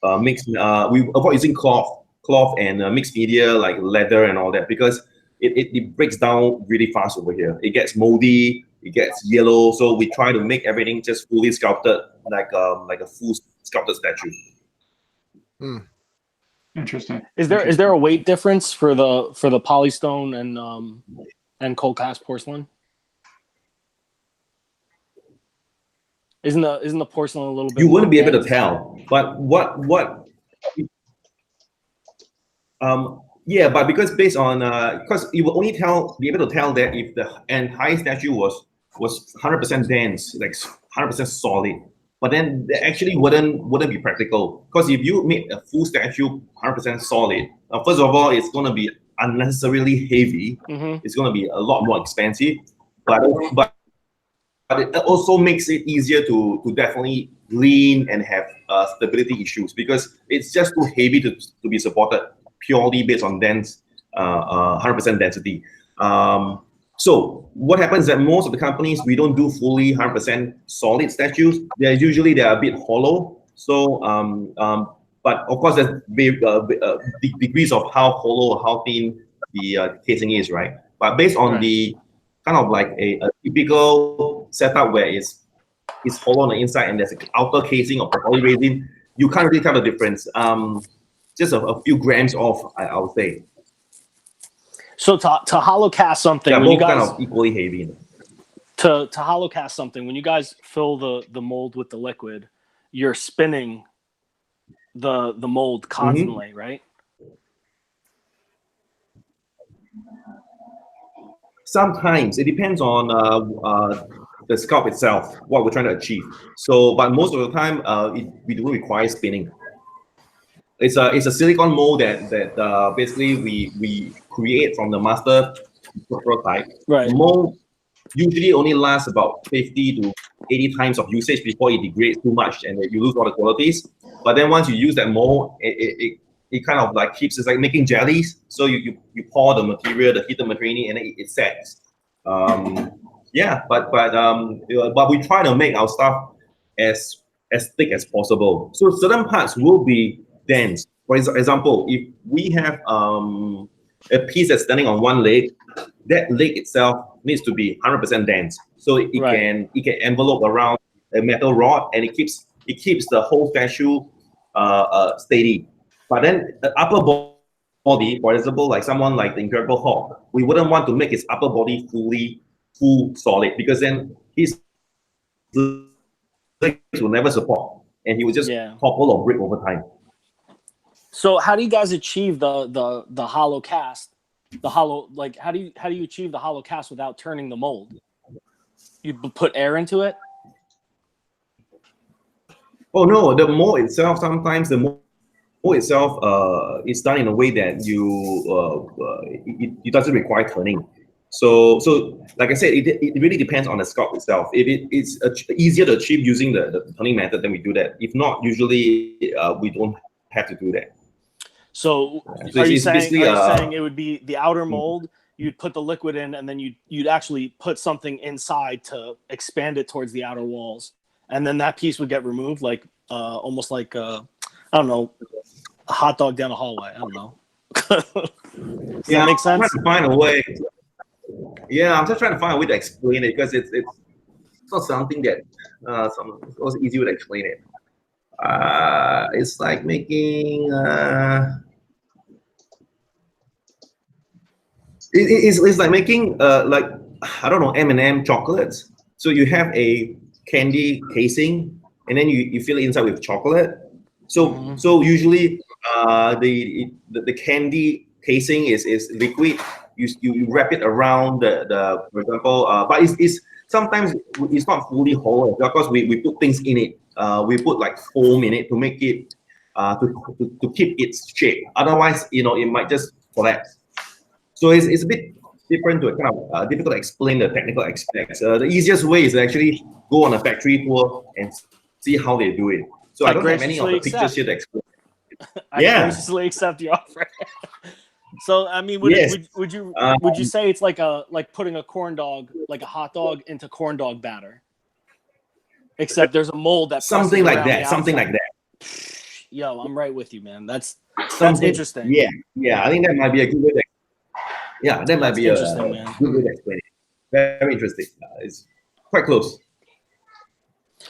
we avoid using cloth cloth and mixed media like leather and all that, because it breaks down really fast over here. It gets moldy, it gets yellow. So we try to make everything just fully sculpted, like a full sculpted statue. Interesting. Is there a weight difference for the polystone and cold cast porcelain? Isn't the porcelain a little bit? You wouldn't be able to tell, but what yeah, but because based on because you will only be able to tell that if the entire statue was 100% dense, like 100% solid. But then that actually wouldn't be practical, because if you make a full statue 100% solid, first of all, it's going to be unnecessarily heavy. It's going to be a lot more expensive, but it also makes it easier to definitely lean and have stability issues, because it's just too heavy to be supported purely based on dense 100% density. So what happens is that most of the companies, we don't do fully 100% solid statues. They're a bit hollow. So but of course there's degrees of how hollow or how thin the casing is, right? But based on the kind of like a typical setup where it's hollow on the inside and there's an outer casing of the poly resin, you can't really tell the difference. Just a few grams off, I would say. So to hollow cast something, they're when you both guys kind of equally heavy. to hollow cast something, when you guys fill the mold with the liquid, you're spinning the mold constantly, right? Sometimes it depends on the sculpt itself, what we're trying to achieve. So, but most of the time, we do require spinning. It's a silicone mold that basically we create from the master prototype. Right. The mold usually only lasts about 50 to 80 times of usage before it degrades too much and you lose all the qualities. But then once you use that mold, it kind of like keeps, it's like making jellies. So you pour the material, the heated material, and it sets. Yeah, but we try to make our stuff as thick as possible. So certain parts will be dense. For example, if we have a piece that's standing on one leg, that leg itself needs to be 100% dense. So it can envelope around a metal rod, and it keeps the whole statue steady. But then the upper body, for example, like someone like the Incredible Hulk, we wouldn't want to make his upper body full solid, because then his legs will never support, and he will just topple or break over time. So how do you guys achieve the hollow cast? The hollow, like how do you achieve the hollow cast without turning the mold? You put air into it? Oh no, the mold itself, sometimes the mold itself is done in a way that it doesn't require turning. So like I said, it really depends on the sculpt itself. If it's easier to achieve using the turning method, then we do that. If not, usually we don't have to do that. So are you saying it would be the outer mold, you'd put the liquid in, and then you'd actually put something inside to expand it towards the outer walls, and then that piece would get removed, like almost like I don't know, a hot dog down a hallway. I don't know. Does that make sense? I'm trying to find a way. Yeah, I'm just trying to find a way to explain it, because it's not something that it was easy to explain it. It's like making it's like making like, I don't know, M&M chocolates. So you have a candy casing, and then you fill it inside with chocolate. So usually the candy casing is liquid. You wrap it around the for example, but it's sometimes it's not fully whole, because we put things in it. We put like foam in it to make it to keep its shape. Otherwise, it might just collapse. So it's a bit different to kind of difficult to explain the technical aspects. The easiest way is to actually go on a factory tour and see how they do it. So I don't have any of the pictures here to explain. I graciously accept your offer. So I mean, would you say it's like putting a corn dog, like a hot dog, into corn dog batter? Except there's a mold that something like that. Yo, I'm right with you, man. That's Something, interesting. Yeah. I think that might be a good way. That might be a man. good way to explain it. Very interesting. It's quite close.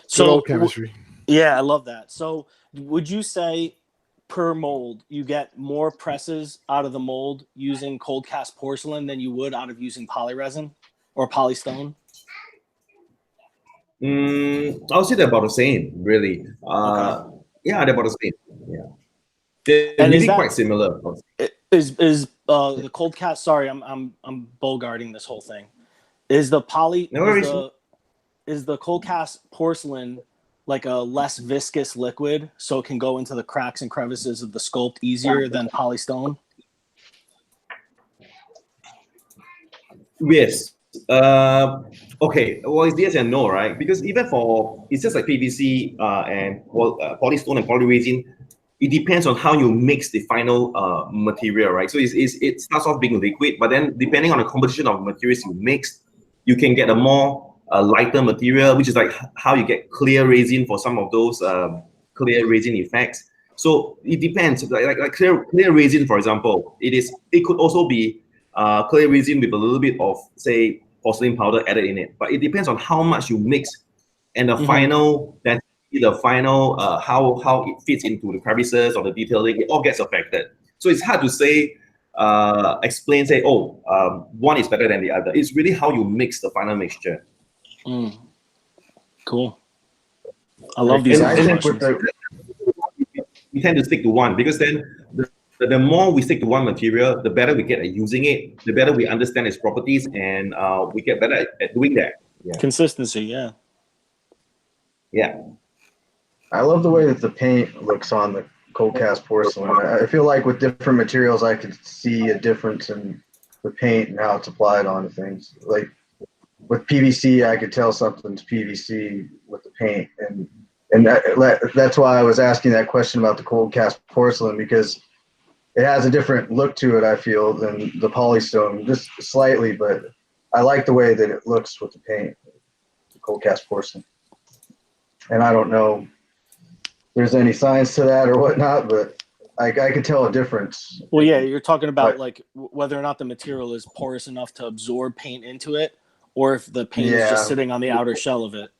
So chemistry. Yeah, I love that. So would you say per mold you get more presses out of the mold using cold cast porcelain than you would out of using poly resin or polystone? I'll say they're about the same, really. Okay. Yeah, they're about the same. Yeah, they're And really quite similar. Is the cold cast? Sorry, I'm bull-guarding this whole thing. Is the poly? Is the cold cast porcelain like a less viscous liquid, so it can go into the cracks and crevices of the sculpt easier than polystone? Yes. Okay. Well, it's yes and no, right? Because even for it's just like PVC and polystone and polyresin, it depends on how you mix the final material, right? So it starts off being liquid, but then depending on the composition of materials you mix, you can get a more lighter material, which is like how you get clear resin for some of those clear resin effects. So it depends. Like clear resin, for example, it could also be clear resin with a little bit of, say, porcelain powder added in it. But it depends on how much you mix and the final how it fits into the crevices or the detailing. It all gets affected. So it's hard to say explain, say, one is better than the other. It's really how you mix the final mixture. Cool. I love these. We tend to stick to one because then the more we stick to one material, the better we get at using it, the better we understand its properties, and we get better at doing that. Yeah. Consistency, yeah. Yeah. I love the way that the paint looks on the cold cast porcelain. I feel like with different materials, I could see a difference in the paint and how it's applied onto things. Like with PVC, I could tell something's PVC with the paint, and that's why I was asking that question about the cold cast porcelain, because it has a different look to it, I feel, than the polystone, just slightly, but I like the way that it looks with the paint, the cold cast porcelain. And I don't know if there's any science to that or whatnot, but I could tell a difference. Well, yeah, you're talking about like whether or not the material is porous enough to absorb paint into it, or if the paint is just sitting on the outer shell of it.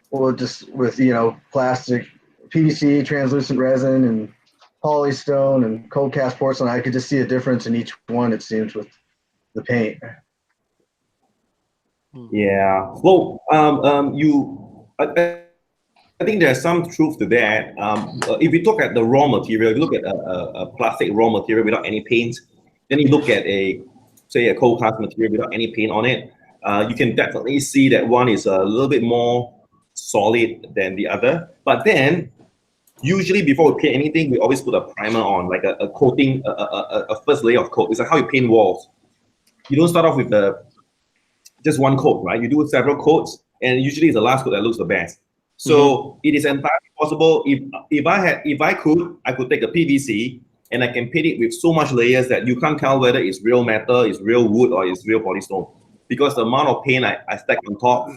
Well, just with, plastic, PVC, translucent resin, and polystone and cold cast porcelain, I could just see a difference in each one, it seems, with the paint. Yeah. Well, I think there's some truth to that. If you look at the raw material, if you look at a plastic raw material without any paint, then you look at a cold cast material without any paint on it, you can definitely see that one is a little bit more solid than the other. But then, usually before we paint anything, we always put a primer on, like a coating, a first layer of coat. It's like how you paint walls. You don't start off with just one coat, right? You do several coats, and usually it's the last coat that looks the best. So it is entirely possible. If I could take a PVC and I can paint it with so much layers that you can't tell whether it's real metal, it's real wood, or it's real polystone, because the amount of paint I stack on top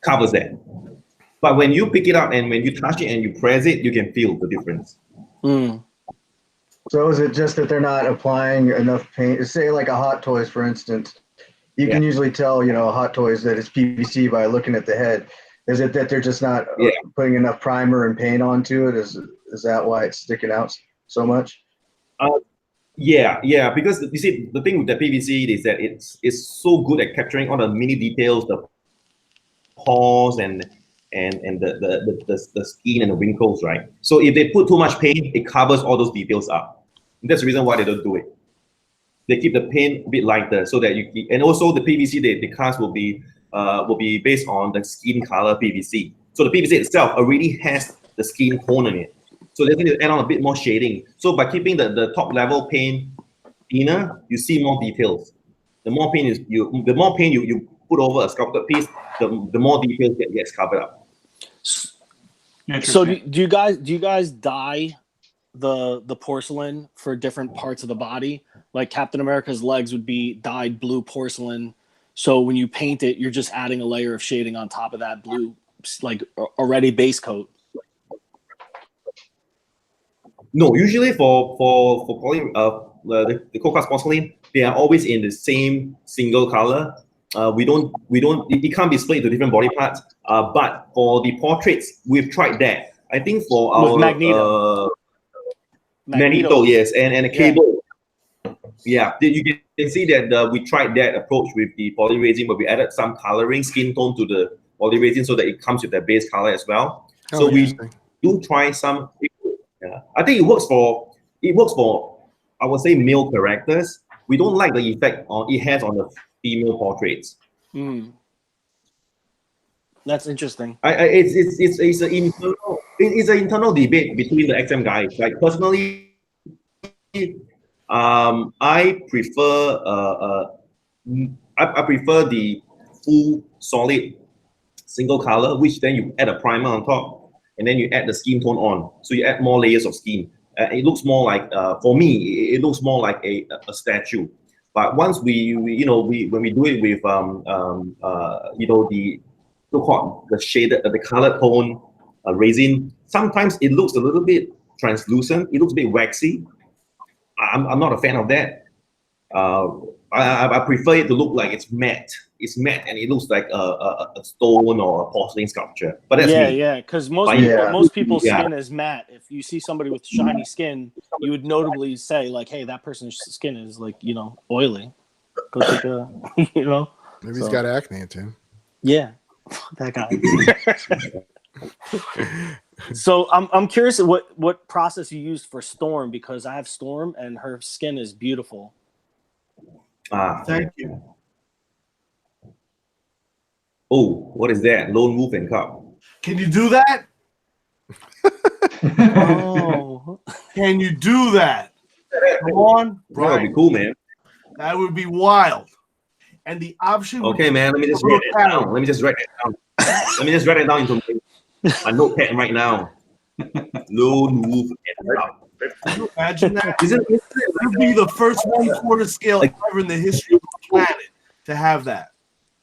covers that. But when you pick it up and when you touch it and you press it, you can feel the difference. So is it just that they're not applying enough paint? Say like a Hot Toys, for instance, you can usually tell, Hot Toys that it's PVC by looking at the head. Is it that they're just not putting enough primer and paint onto it? Is that why it's sticking out so much? Yeah, because you see, the thing with the PVC is that it's so good at capturing all the mini details, the pores and the skin and the wrinkles, right? So if they put too much paint, it covers all those details up. And that's the reason why they don't do it. They keep the paint a bit lighter so that and also the PVC, the cast will be based on the skin color PVC. So the PVC itself already has the skin tone in it. So they need to add on a bit more shading. So by keeping the top level paint thinner, you see more details. The more paint you put over a sculpted piece, the more details that gets covered up. So do you guys dye the porcelain for different parts of the body? Like Captain America's legs would be dyed blue porcelain. So when you paint it, you're just adding a layer of shading on top of that blue like already base coat? No, usually for poly, the cold-cast porcelain, they are always in the same single color. We don't it can't be split into different body parts. But for the portraits, we've tried that. I think for our Magneto, yes, and a cable. Yeah, you can see that we tried that approach with the poly resin, but we added some coloring skin tone to the poly resin so that it comes with the base color as well. So we do try some. Yeah, I think it works for I would say male characters. We don't like the effect it has on the female portraits. That's interesting. It's an internal debate between the XM guys. Like personally, I prefer I prefer the full solid single color, which then you add a primer on top, and then you add the skin tone on. So you add more layers of skin. It looks more like for me, it looks more like a statue. But once when we do it with the shaded, the color tone resin, sometimes it looks a little bit translucent. It looks a bit waxy. I'm not a fan of that. I prefer it to look like it's matte. It's matte and it looks like a stone or a porcelain sculpture. But that's me. Yeah, because most people's skin is matte. If you see somebody with shiny skin, you would notably say like, "Hey, that person's skin is like oily." Go take a Maybe he's got acne too. Yeah, that guy. So I'm curious what process you used for Storm, because I have Storm and her skin is beautiful. Thank you. Oh, what is that? Lone Wolf and Cup. Can you do that? Oh. Can you do that? Come on, Brian. That would be cool, man. That would be wild. And the option. Okay, man. Let me just write it down. Let me just write it down into my notepad right now. Lone Wolf and Cup. Can you imagine that? It would be the first 1/4 scale ever in the history of the planet to have that.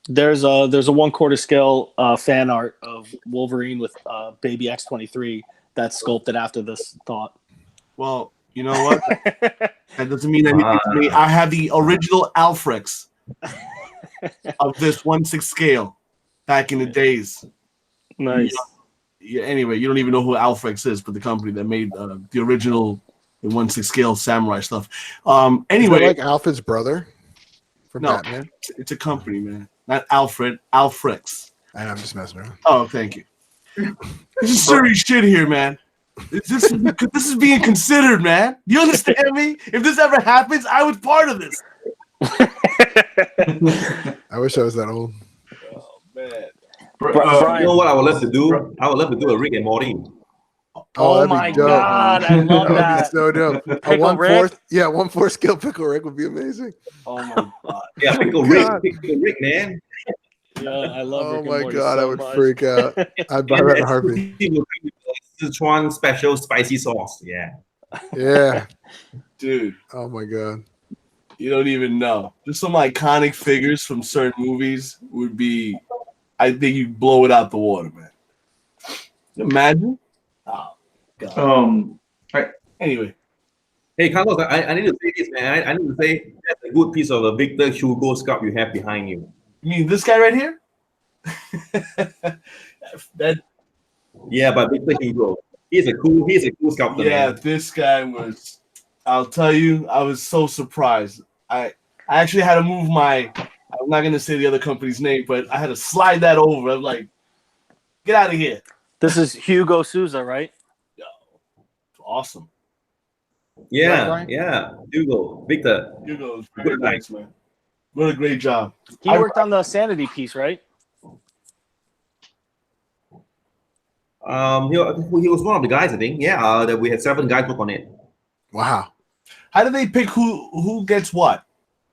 There's a 1/4 scale fan art of Wolverine with baby X-23 that's sculpted after this thought. Well, you know what? That doesn't mean anything to me. I have the original Alfrex of this 1/6 scale back in the days. Nice. Anyway, you don't even know who Alfrex is, but the company that made the original 1/6 scale samurai stuff. Anyway, is that like Alfred's brother from Batman? It's a company, man. Not Alfred, Alfrex. I'm just messing around. Oh, thank you. This is serious shit here, man. This is being considered, man. Do you understand me? If this ever happens, I was part of this. I wish I was that old. Oh man. You know what I would love to do? I would love to do a Rick and Morty. Oh my god, I love that. That'd be so dope. A 1/4 scale Pickle Rick would be amazing. Oh my god. Yeah, Pickle Rick, man. Yeah, I love Rick and my Morty god, so I would much. freak out. I'd buy that in a heartbeat. Sichuan special spicy sauce. Yeah. Yeah. Dude. Oh my god. You don't even know. Just some iconic figures from certain movies would be, I think you'd blow it out the water, man. Imagine. Oh god. Anyway. Hey Carlos, I need to say this, man. I need to say that's a good piece of a Victor Hugo sculpt you have behind you. You mean this guy right here? Yeah, but Victor Hugo. He's a cool sculptor. Yeah, man. This guy was. I'll tell you, I was so surprised. I actually had to move I'm not gonna say the other company's name, but I had to slide that over. I'm like, get out of here. This is Hugo Souza, right? Awesome. Yeah, Right, yeah. Victor. Hugo was pretty nice, man. What a great job. He worked on the Sanity piece, right? He was one of the guys, I think. Yeah, that we had 7 guys work on it. Wow. How do they pick who gets what?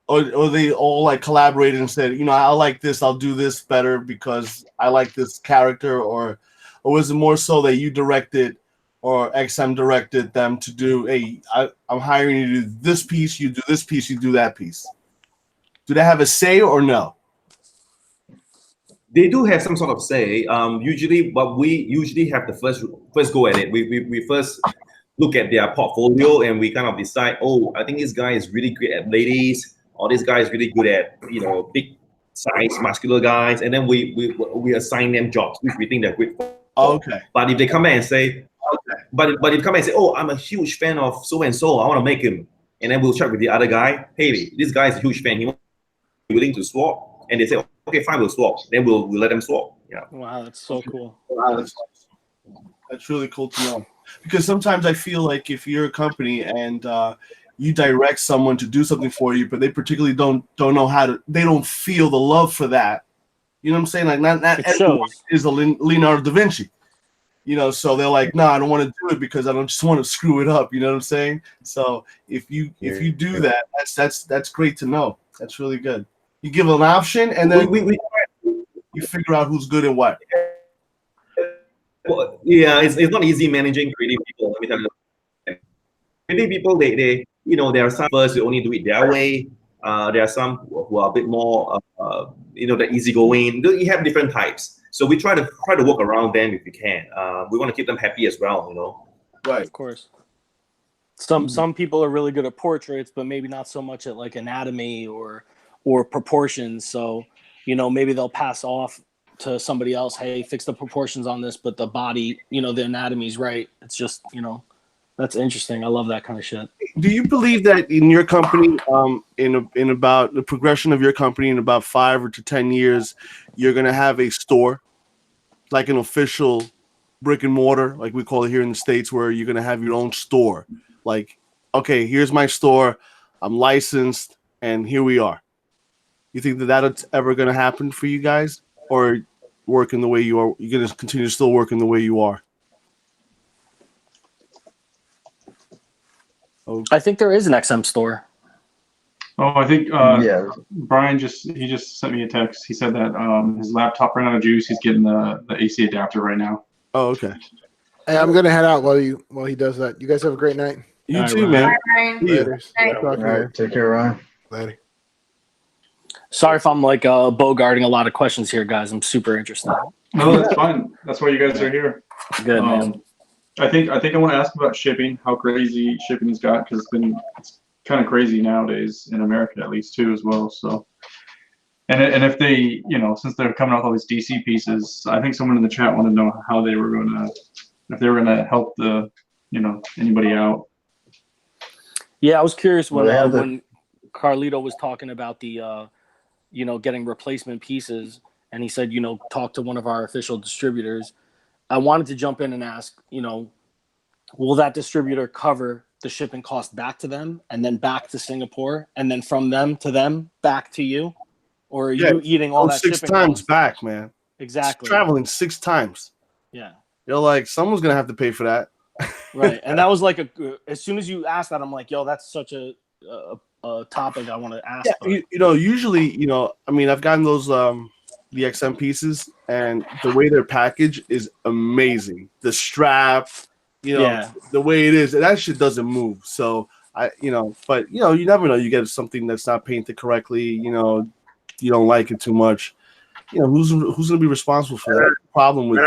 Or they all like collaborated and said, I like this, I'll do this better because I like this character, or was it more so that you directed or XM directed them to do, hey, I'm hiring you to do this piece, you do this piece, you do that piece? Do they have a say or no? They do have some sort of say. Usually, but we usually have the first go at it. We first look at their portfolio and we kind of decide, oh, I think this guy is really good at ladies, or this guy is really good at big size muscular guys, and then we assign them jobs which we think they're good for. Okay. But if they come in and say, but if they come in and say, oh, I'm a huge fan of so and so, I want to make him, and then we'll check with the other guy. Hey, this guy is a huge fan. He willing to swap, and they say, okay, fine, we'll swap. Then we'll let them swap. Yeah. Wow, that's so cool. Wow, that's really cool to know. Because sometimes I feel like if you're a company and you direct someone to do something for you, but they particularly don't know how to, they don't feel the love for that. You know what I'm saying? Like not everyone is a Leonardo da Vinci. So they're like, no, I don't want to do it because I don't just want to screw it up. You know what I'm saying? So if you do that, that's great to know. That's really good. You give an option, and then you figure out who's good and what. Well, yeah, it's not easy managing creative people. Let me tell you. Creative people, they there are some first who only do it their way. There are some who are a bit more, the easygoing. You have different types, so we try to work around them if we can. We want to keep them happy as well, Right, of course. Some people are really good at portraits, but maybe not so much at like anatomy or proportions. So, maybe they'll pass off to somebody else. Hey, fix the proportions on this, but the body, the anatomy's right. It's just, that's interesting. I love that kind of shit. Do you believe that in your company, in about the progression of your company in about 5 to 10 years, you're going to have a store, like an official brick and mortar, like we call it here in the States, where you're going to have your own store? Like, okay, here's my store. I'm licensed and here we are. You think that's ever going to happen for you guys, or working the way you are? You're going to continue still working the way you are? Okay. I think there is an XM store. Oh, I think Brian just sent me a text. He said that his laptop ran out of juice. He's getting the AC adapter right now. Oh, okay. Hey, I'm gonna head out while he does that. You guys have a great night. You too, man. Later. All right, take care, Ryan. Later. Sorry if I'm like bogarting a lot of questions here, guys. I'm super interested. No, that's fine. That's why you guys are here. Good, man. I think I want to ask about shipping, how crazy shipping's got, because it's kind of crazy nowadays in America, at least too, as well. So, and if they, since they're coming out with all these DC pieces, I think someone in the chat wanted to know how they were if they were gonna help anybody out. Yeah, I was curious when Carlito was talking about the, getting replacement pieces, and he said, talk to one of our official distributors. I wanted to jump in and ask, will that distributor cover the shipping cost back to them and then back to Singapore, and then from them to them back to you? Or are you eating all that 6 shipping times cost? back, man? Exactly. It's traveling 6 times. Yeah. You're like, someone's going to have to pay for that. Right. And that was like as soon as you asked that, I'm like, yo, that's such a topic I want to ask. Yeah, usually, I've gotten those the XM pieces, and the way they're packaged is amazing. The strap, the way it is, that shit doesn't move. So but you never know. You get something that's not painted correctly. You don't like it too much. Who's gonna be responsible for that problem with?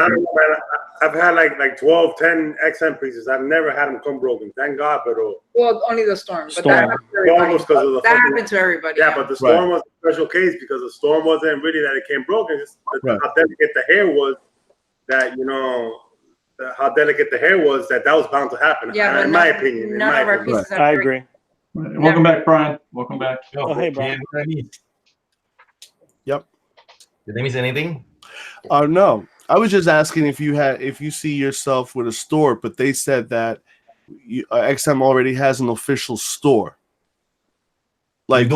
I've had like 12, 10 XM pieces. I've never had them come broken. Thank God, but well, only the storm. But that happened to everybody. Yeah, but the storm was a special case because the storm wasn't really that it came broken. It's how delicate the hair was. How delicate the hair was that was bound to happen. Yeah, in my opinion. None of our pieces. I agree. Right. Welcome back, Brian. Welcome back. Oh, hey, Brian. Yep. Did they miss anything? No. I was just asking if you see yourself with a store, but they said that XM already has an official store. Like,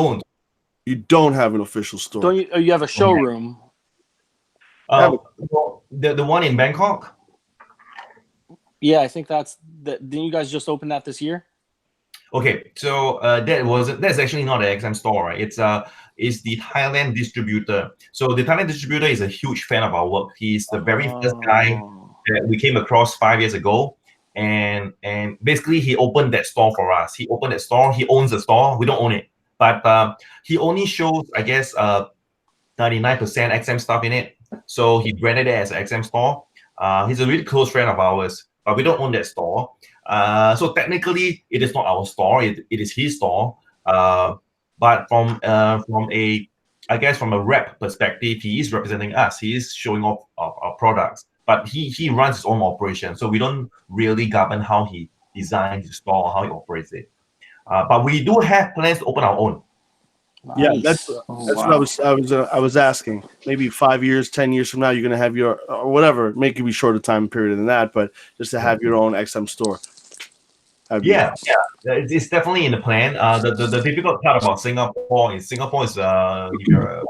you don't have an official store. Don't you? You have a showroom. The one in Bangkok. Yeah, I think didn't you guys just open that this year? Okay, so that's actually not an XM store, right? It's the Thailand distributor. So the Thailand distributor is a huge fan of our work. He's the very first guy that we came across 5 years ago, and basically he opened that store for us. He opened that store. He owns the store. We don't own it, but he only shows, I guess, 99% XM stuff in it. So he branded it as an XM store. He's a really close friend of ours, but we don't own that store. So technically, it is not our store. It is his store. But from I guess from a rep perspective, he is representing us. He is showing off our products, but he runs his own operation. So we don't really govern how he designs his store or how he operates it. But we do have plans to open our own. Yeah, Nice. that's what I was asking. Maybe 5 years, 10 years from now, you're gonna have your or whatever. Maybe be shorter time period than that, but just to have your own XM store. Yeah, it's definitely in the plan. The difficult part about Singapore is if you're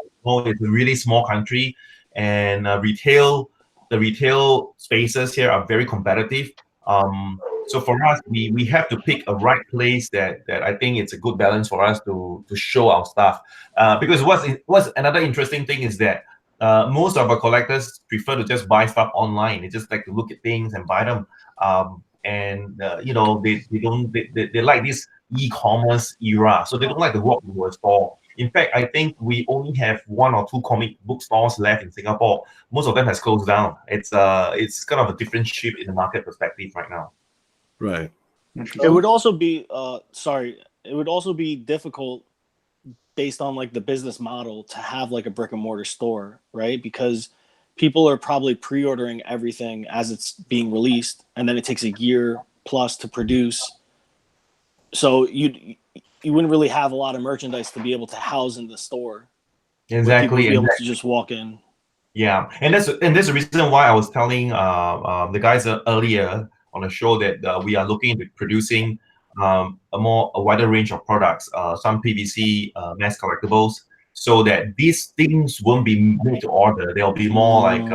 it's a really small country, and the retail spaces here are very competitive. So for us, we have to pick a right place that I think it's a good balance for us to show our stuff. Because what's another interesting thing is that most of our collectors prefer to just buy stuff online. They just like to look at things and buy them. And you know, they like this e-commerce era, so they don't like to walk into a store. In fact, I think we only have 1 or 2 comic book stores left in Singapore. Most of them has closed down. It's kind of a different shape in the market perspective right now. Right. It would also be it would also be difficult based on like the business model to have like a brick and mortar store, right? Because people are probably pre-ordering everything as it's being released, and then it takes a year plus to produce. So you wouldn't really have a lot of merchandise to be able to house in the store. Exactly. People be able to just walk in. Yeah, and that's the reason why I was telling the guys earlier on the show that we are looking at producing a wider range of products, some PVC mass collectibles, so that these things won't be made to order. They'll be more like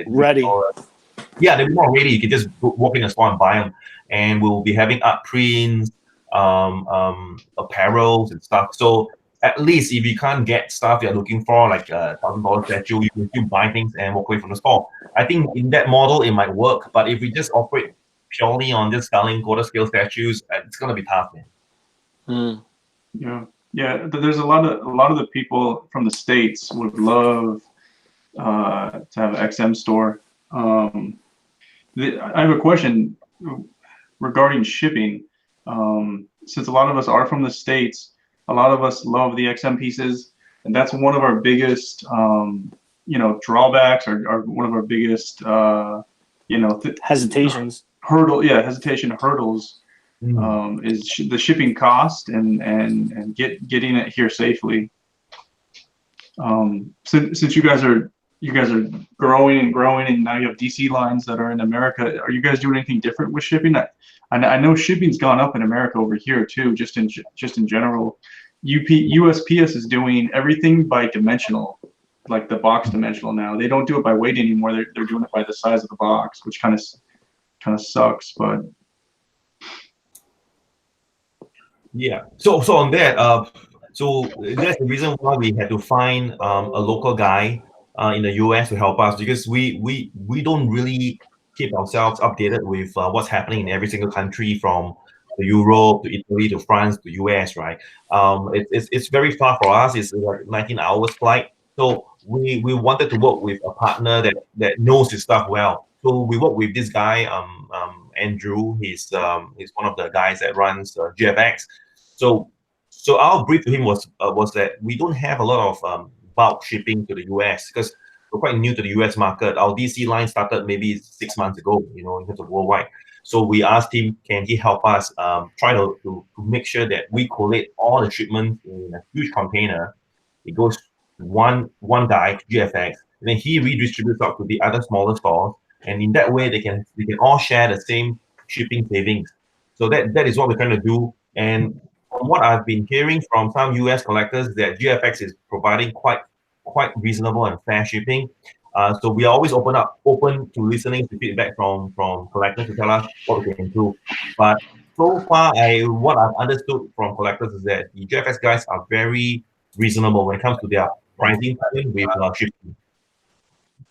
ready. Yeah, they're more ready. You can just walk in the store and buy them, and we'll be having art prints, apparels and stuff. So at least if you can't get stuff you're looking for, like $1,000 statue, you can still buy things and walk away from the store. I think in that model it might work, but if we just operate purely on just selling quarter scale statues, it's gonna be tough, man. Yeah. There's a lot of the people from the States would love to have an XM store. I have a question regarding shipping. Since a lot of us are from the States, a lot of us love the XM pieces, and that's one of our biggest, drawbacks, or one of our biggest, hesitations. Hurdles is the shipping cost and getting it here safely. Since you guys are growing and growing, and now you have DC lines that are in America, are you guys doing anything different with shipping? I know shipping's gone up in America over here too, just in general. USPS is doing everything by dimensional, like the box dimensional now. They don't do it by weight anymore. They're doing it by the size of the box, which kind of sucks, but yeah. So on that, so that's the reason why we had to find a local guy in the US to help us, because we don't really keep ourselves updated with what's happening in every single country, from Europe to Italy to France to US, right? It's very far for us. It's like 19 hours flight. So we wanted to work with a partner that knows his stuff well. So we work with this guy, Andrew. He's one of the guys that runs GFX. So our brief to him was that we don't have a lot of bulk shipping to the US, because we're quite new to the US market. Our DC line started maybe 6 months ago, in terms of worldwide. So we asked him, can he help us try to make sure that we collate all the shipments in a huge container. It goes to one guy, GFX, and then he redistributes out to the other smaller stores. And in that way, they can all share the same shipping savings. So that is what we're trying to do. And from what I've been hearing from some US collectors, that GFX is providing quite reasonable and fair shipping. So we are always open to listening to feedback from collectors to tell us what we can improve. But so far, what I've understood from collectors is that the GFX guys are very reasonable when it comes to their pricing with shipping.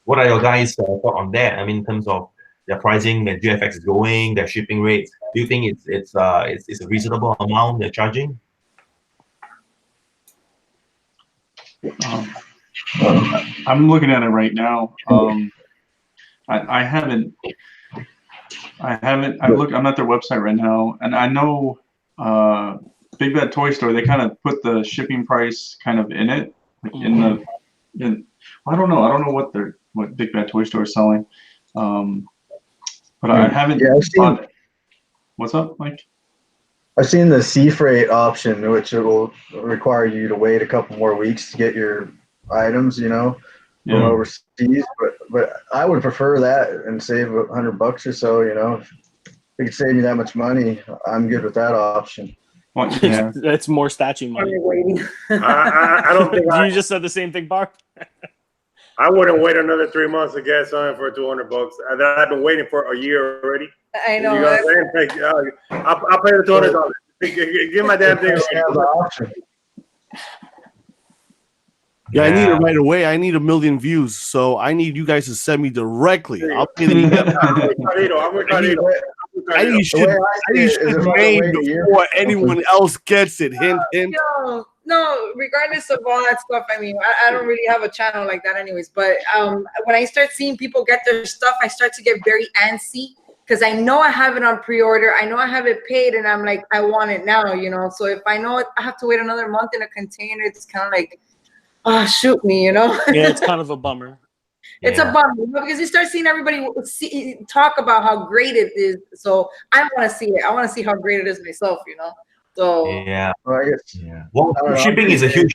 What are your guys' thought on that? I mean, in terms of their pricing, that GFX is going, their shipping rates. Do you think it's a reasonable amount they're charging? I'm looking at it right now. I haven't. I'm at their website right now, and I know Big Bad Toy Store. They kind of put the shipping price kind of in it, like I don't know. I don't know what Big Bad Toy Store is selling, but I haven't. Yeah, what's up, Mike? I've seen the sea freight option, which it will require you to wait a couple more weeks to get your items, from overseas. But I would prefer that and save $100 or so. If it could save me that much money, I'm good with that option. Well, yeah. That's more statue money. I don't think you just said the same thing, Bar. I wouldn't wait another 3 months to get something for $200. I've been waiting for a year already. I know. You know what I'm saying? I'll pay the $200. Give my damn thing. Yeah, I need it right away. I need 1 million views, so I need you guys to send me directly. I'll pay the I need shit made before anyone else gets it. Hint, hint. No, regardless of all that stuff, I mean, I don't really have a channel like that anyways. But when I start seeing people get their stuff, I start to get very antsy because I know I have it on pre-order. I know I have it paid, and I'm like, I want it now, So if I know I have to wait another month in a container, it's kind of like, oh, shoot me, Yeah, it's kind of a bummer. It's a bummer because you start seeing everybody talk about how great it is. So I want to see it. I want to see how great it is myself, So well, shipping is a huge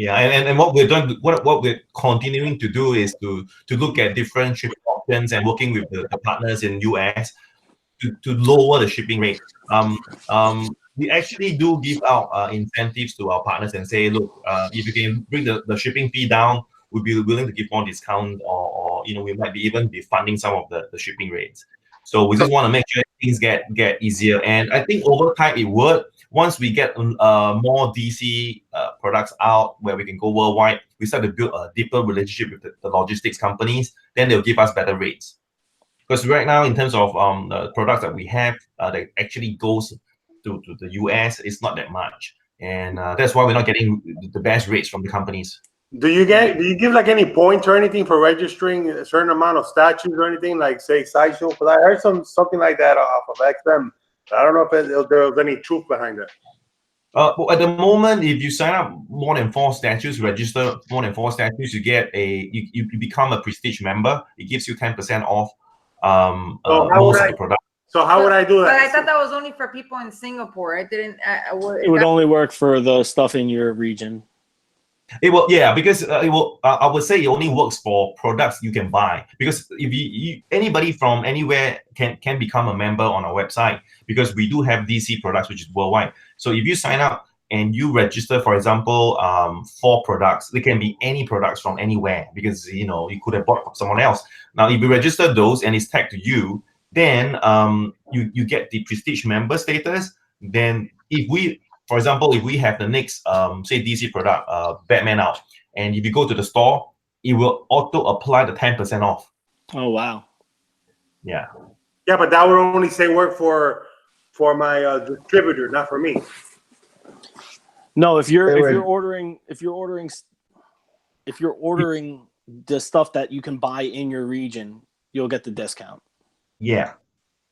and what we're doing, what we're continuing to do is to look at different shipping options and working with the partners in US to lower the shipping rate. We actually do give out incentives to our partners and say, look, if you can bring the shipping fee down, we'll be willing to give more discount, or we might even be funding some of the shipping rates. So we just want to make sure things get easier. And I think over time it would. Once we get more DC products out where we can go worldwide, we start to build a deeper relationship with the logistics companies. Then they'll give us better rates. Because right now, in terms of the products that we have that actually goes to the US, it's not that much, and that's why we're not getting the best rates from the companies. Do you give like any points or anything for registering a certain amount of statues or anything, like say Sideshow? Because I heard something like that off of XM. I don't know if there was any truth behind that. Well, at the moment, if you sign up more than 4 statues, register more than 4 statues, you get you become a prestige member. It gives you 10% off most of the product. So how would I do that? But I thought that was only for people in Singapore. I didn't. It would only work for the stuff in your region. It will, because it will. I would say it only works for products you can buy, because if anybody from anywhere can become a member on our website, because we do have DC products which is worldwide. So if you sign up and you register, for example, 4 products, they can be any products from anywhere, because you could have bought from someone else. Now, if you register those and it's tagged to you, then you get the prestige member status. Then for example, if we have the next, say, DC product, Batman out, and if you go to the store, it will auto apply the 10% off. Oh, wow. Yeah. Yeah, but that would only say work for my distributor, not for me. No, if you're ordering the stuff that you can buy in your region, you'll get the discount. Yeah.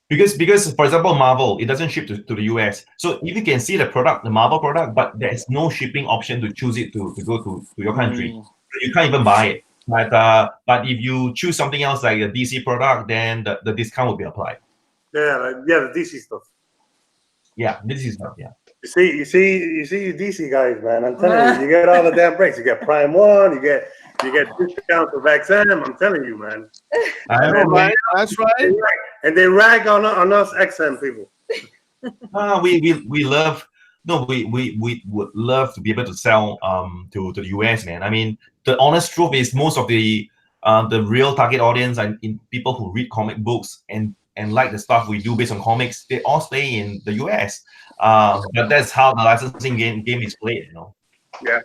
Because for example, Marvel, it doesn't ship to the US. So if you can see the product, the Marvel product, but there's no shipping option to choose it to go to your country. You can't even buy it. But if you choose something else like a DC product, then the discount will be applied. Yeah, the DC stuff. Yeah, DC stuff, yeah. You see, you DC guys, man. I'm telling you, you get all the damn breaks. You get Prime 1, you get discounts of XM. I'm telling you, man. I know, man. That's right. And they rag on us XM people. We love. No, we would love to be able to sell to the US, man. I mean, the honest truth is most of the real target audience are in people who read comic books and like the stuff we do based on comics. They all stay in the US. But that's how the licensing game is played, Yeah.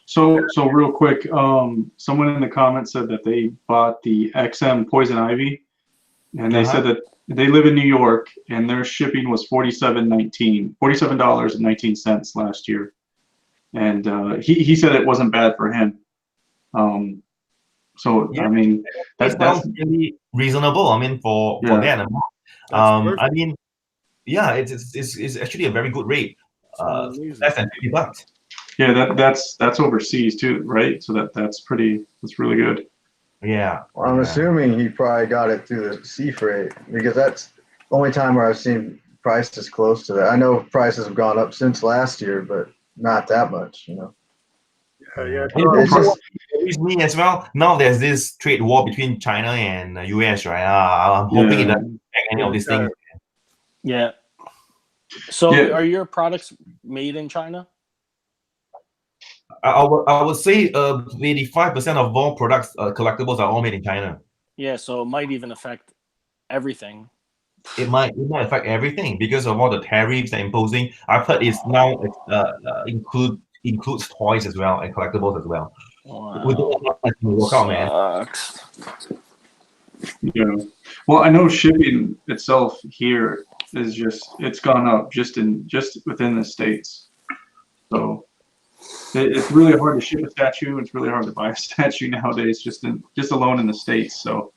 So real quick, someone in the comments said that they bought the XM Poison Ivy, and they said that they live in New York and their shipping was $47.19 last year, and he said it wasn't bad for him. So Yeah. I mean, That that's sounds really reasonable. I mean, for that amount. I mean, yeah, it's actually a very good rate. Less than $50. yeah, that's overseas too, right? So that's really good. Yeah. Well, I'm yeah. assuming he probably got it through the sea freight because that's the only time where I've seen prices close to that. I know prices have gone up since last year, but not that much, you know. Yeah. It's just, It's me as well. Now there's this trade war between China and US, right? I'm hoping it doesn't affect any of these things. Yeah. So Yeah. are your products made in China? I would say 85% of all products, collectibles, are all made in China. Yeah, so it might even affect everything. It might affect everything because of all the tariffs they're imposing. I've heard it's now includes toys as well and collectibles as well. Wow. Work out, man. Sucks. Yeah. Well, I know shipping itself here is it's gone up just within the States. So it's really hard to ship a statue. It's really hard to buy a statue nowadays, just alone in the States. So,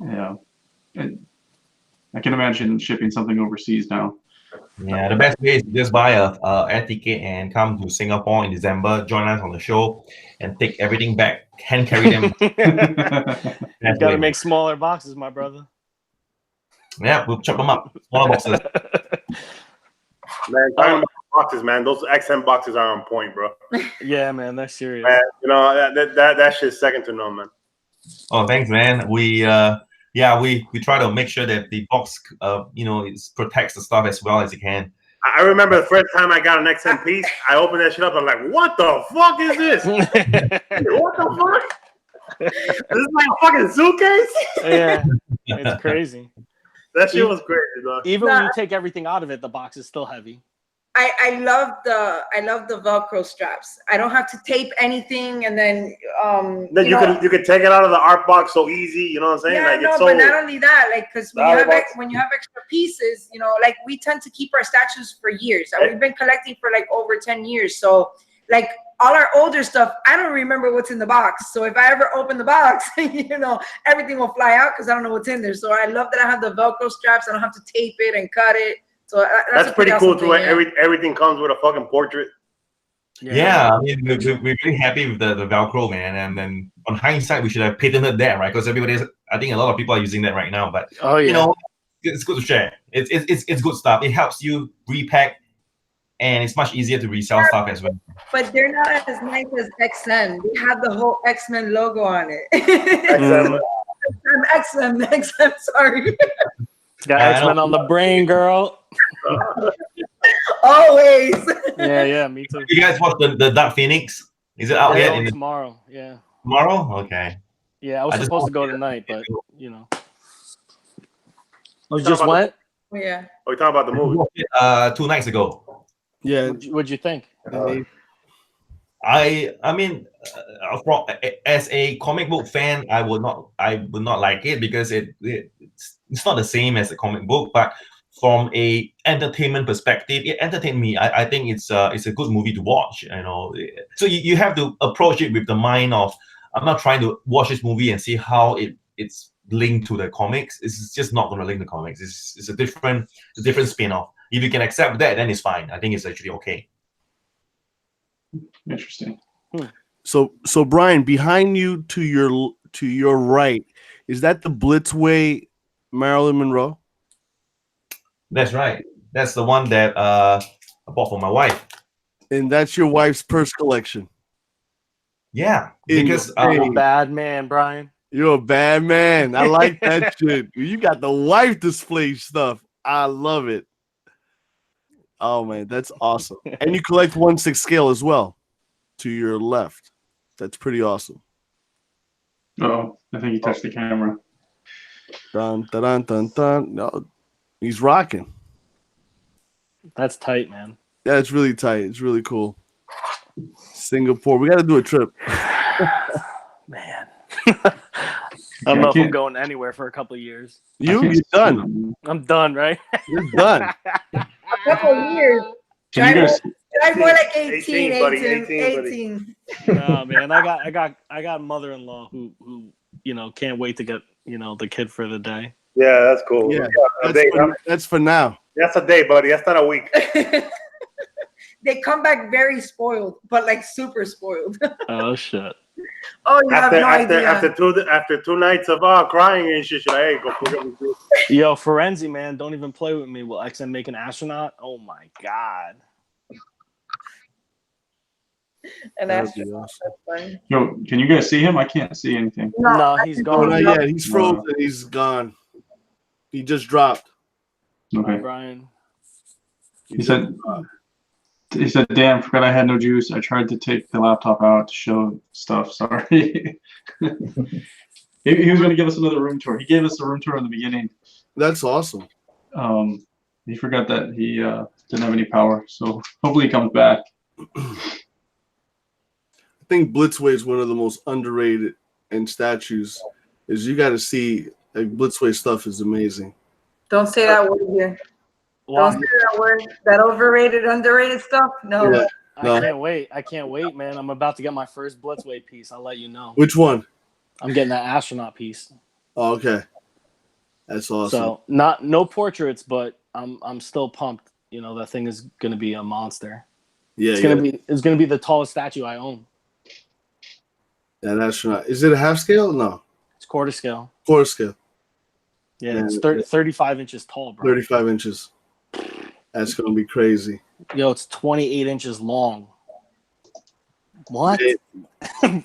yeah, I can imagine shipping something overseas now. Yeah, the best way is to just buy a air ticket and come to Singapore in December, join us on the show, and take everything back, hand carry them. You gotta make smaller boxes, my brother. Yeah, we'll chop them up, smaller boxes. Man, talking about boxes, man. Those XM boxes are on point, bro. Yeah, man, that's serious. Man, you know that shit's second to none, man. Oh, thanks, man. We try to make sure that the box, it protects the stuff as well as it can. I remember the first time I got an XM piece, I opened that shit up. I'm like, what the fuck is this? What the fuck? This is like a fucking suitcase? Yeah, it's crazy. That shit was crazy, though. Even when you take everything out of it, the box is still heavy. I love the Velcro straps. I don't have to tape anything, and then you can take it out of the art box so easy. You know what I'm saying? Yeah, like, no, it's but not only that, like, because when you have extra pieces, like, we tend to keep our statues for years. And we've been collecting for like over 10 years. So like all our older stuff, I don't remember what's in the box. So if I ever open the box, everything will fly out because I don't know what's in there. So I love that I have the Velcro straps. I don't have to tape it and cut it. So that's pretty cool awesome too. Everything comes with a fucking portrait. Yeah, I mean, we're really happy with the Velcro, man. And then on hindsight, we should have patented that, right? Because I think a lot of people are using that right now. But it's good to share. It's good stuff. It helps you repack, and it's much easier to resell stuff as well. But they're not as nice as XM. They have the whole X-Men logo on it. XM, sorry. Got X-Men on the brain, girl. Always. Yeah, me too. You guys watch the Dark Phoenix? Is it out yet? Tomorrow, yeah. Tomorrow? Okay. Yeah, I was supposed to go tonight, but you just went? Yeah. Oh, we talking about the movie? 2 nights ago. Yeah. What'd you think? I mean, as a comic book fan, I would not like it because it's not the same as a comic book, but from a entertainment perspective, it entertained me. I think it's a good movie to watch. So you have to approach it with the mind of, I'm not trying to watch this movie and see how it's linked to the comics. It's just not going to link the comics. It's a different spin-off. If you can accept that, then it's fine. I think it's actually okay. Interesting. So Brian, behind you to your right, is that the Blitzway Marilyn Monroe? That's right. That's the one that I bought for my wife. And that's your wife's purse collection. Yeah, because I'm a bad man, Brian. You're a bad man. I like that shit. You got the wife display stuff. I love it. Oh man, that's awesome. And you collect 1/6 scale as well. To your left. That's pretty awesome. Oh, I think you touched the camera. Dun dun dun dun dun. No, he's rocking. That's tight, man. Yeah, it's really tight. It's really cool. Singapore. We got to do a trip. Man. I don't know if I'm going anywhere for a couple of years. You're done. I'm done, right? You're done. A couple of years. I'm more like 18, 18, buddy, 18. Nah, man, I got mother-in-law who can't wait to get the kid for the day. Yeah, that's cool. Yeah, a day, that's for now. that's a day, buddy. That's not a week. They come back very spoiled, but like super spoiled. Oh shit. Oh, you have no idea. After 2 nights of crying and shit, hey, go pick up the kid. Yo, Forenzi, man, don't even play with me. Will XM make an astronaut? Oh my god. And That'd that's be awesome. fine. Yo, can you guys see him? I can't see anything. No, he's Oh, gone. not yet. He's frozen. He's gone. He just dropped. Okay. Brian. He said, damn, forgot I had no juice. I tried to take the laptop out to show stuff. Sorry. he was going to give us another room tour. He gave us a room tour in the beginning. That's awesome. He forgot that he didn't have any power. So hopefully he comes back. I think Blitzway is one of the most underrated in statues. Is you got to see like Blitzway stuff is amazing. Don't say that word here. Wow. Don't say that word. That overrated, underrated stuff. No. Yeah. No. I can't wait, man. I'm about to get my first Blitzway piece. I'll let you know. Which one? I'm getting that astronaut piece. Oh, okay. That's awesome. So no portraits, but I'm still pumped. That thing is gonna be a monster. Yeah, It's gonna be the tallest statue I own. That astronaut. Is it a half scale? No. It's quarter scale. Quarter scale. Yeah, it's 35 inches tall, bro. 35 inches. That's gonna be crazy. Yo, it's 28 inches long. What?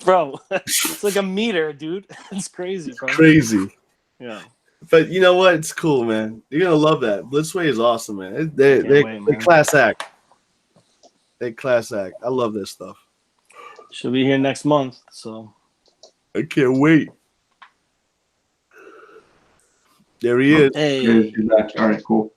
Bro, it's like a meter, dude. It's crazy, bro. Crazy. Yeah. But you know what? It's cool, man. You're gonna love that. Blitzway is awesome, man. They class act. They class act. I love this stuff. She'll be here next month, so I can't wait. There he is. Hey. He's back. All right, cool.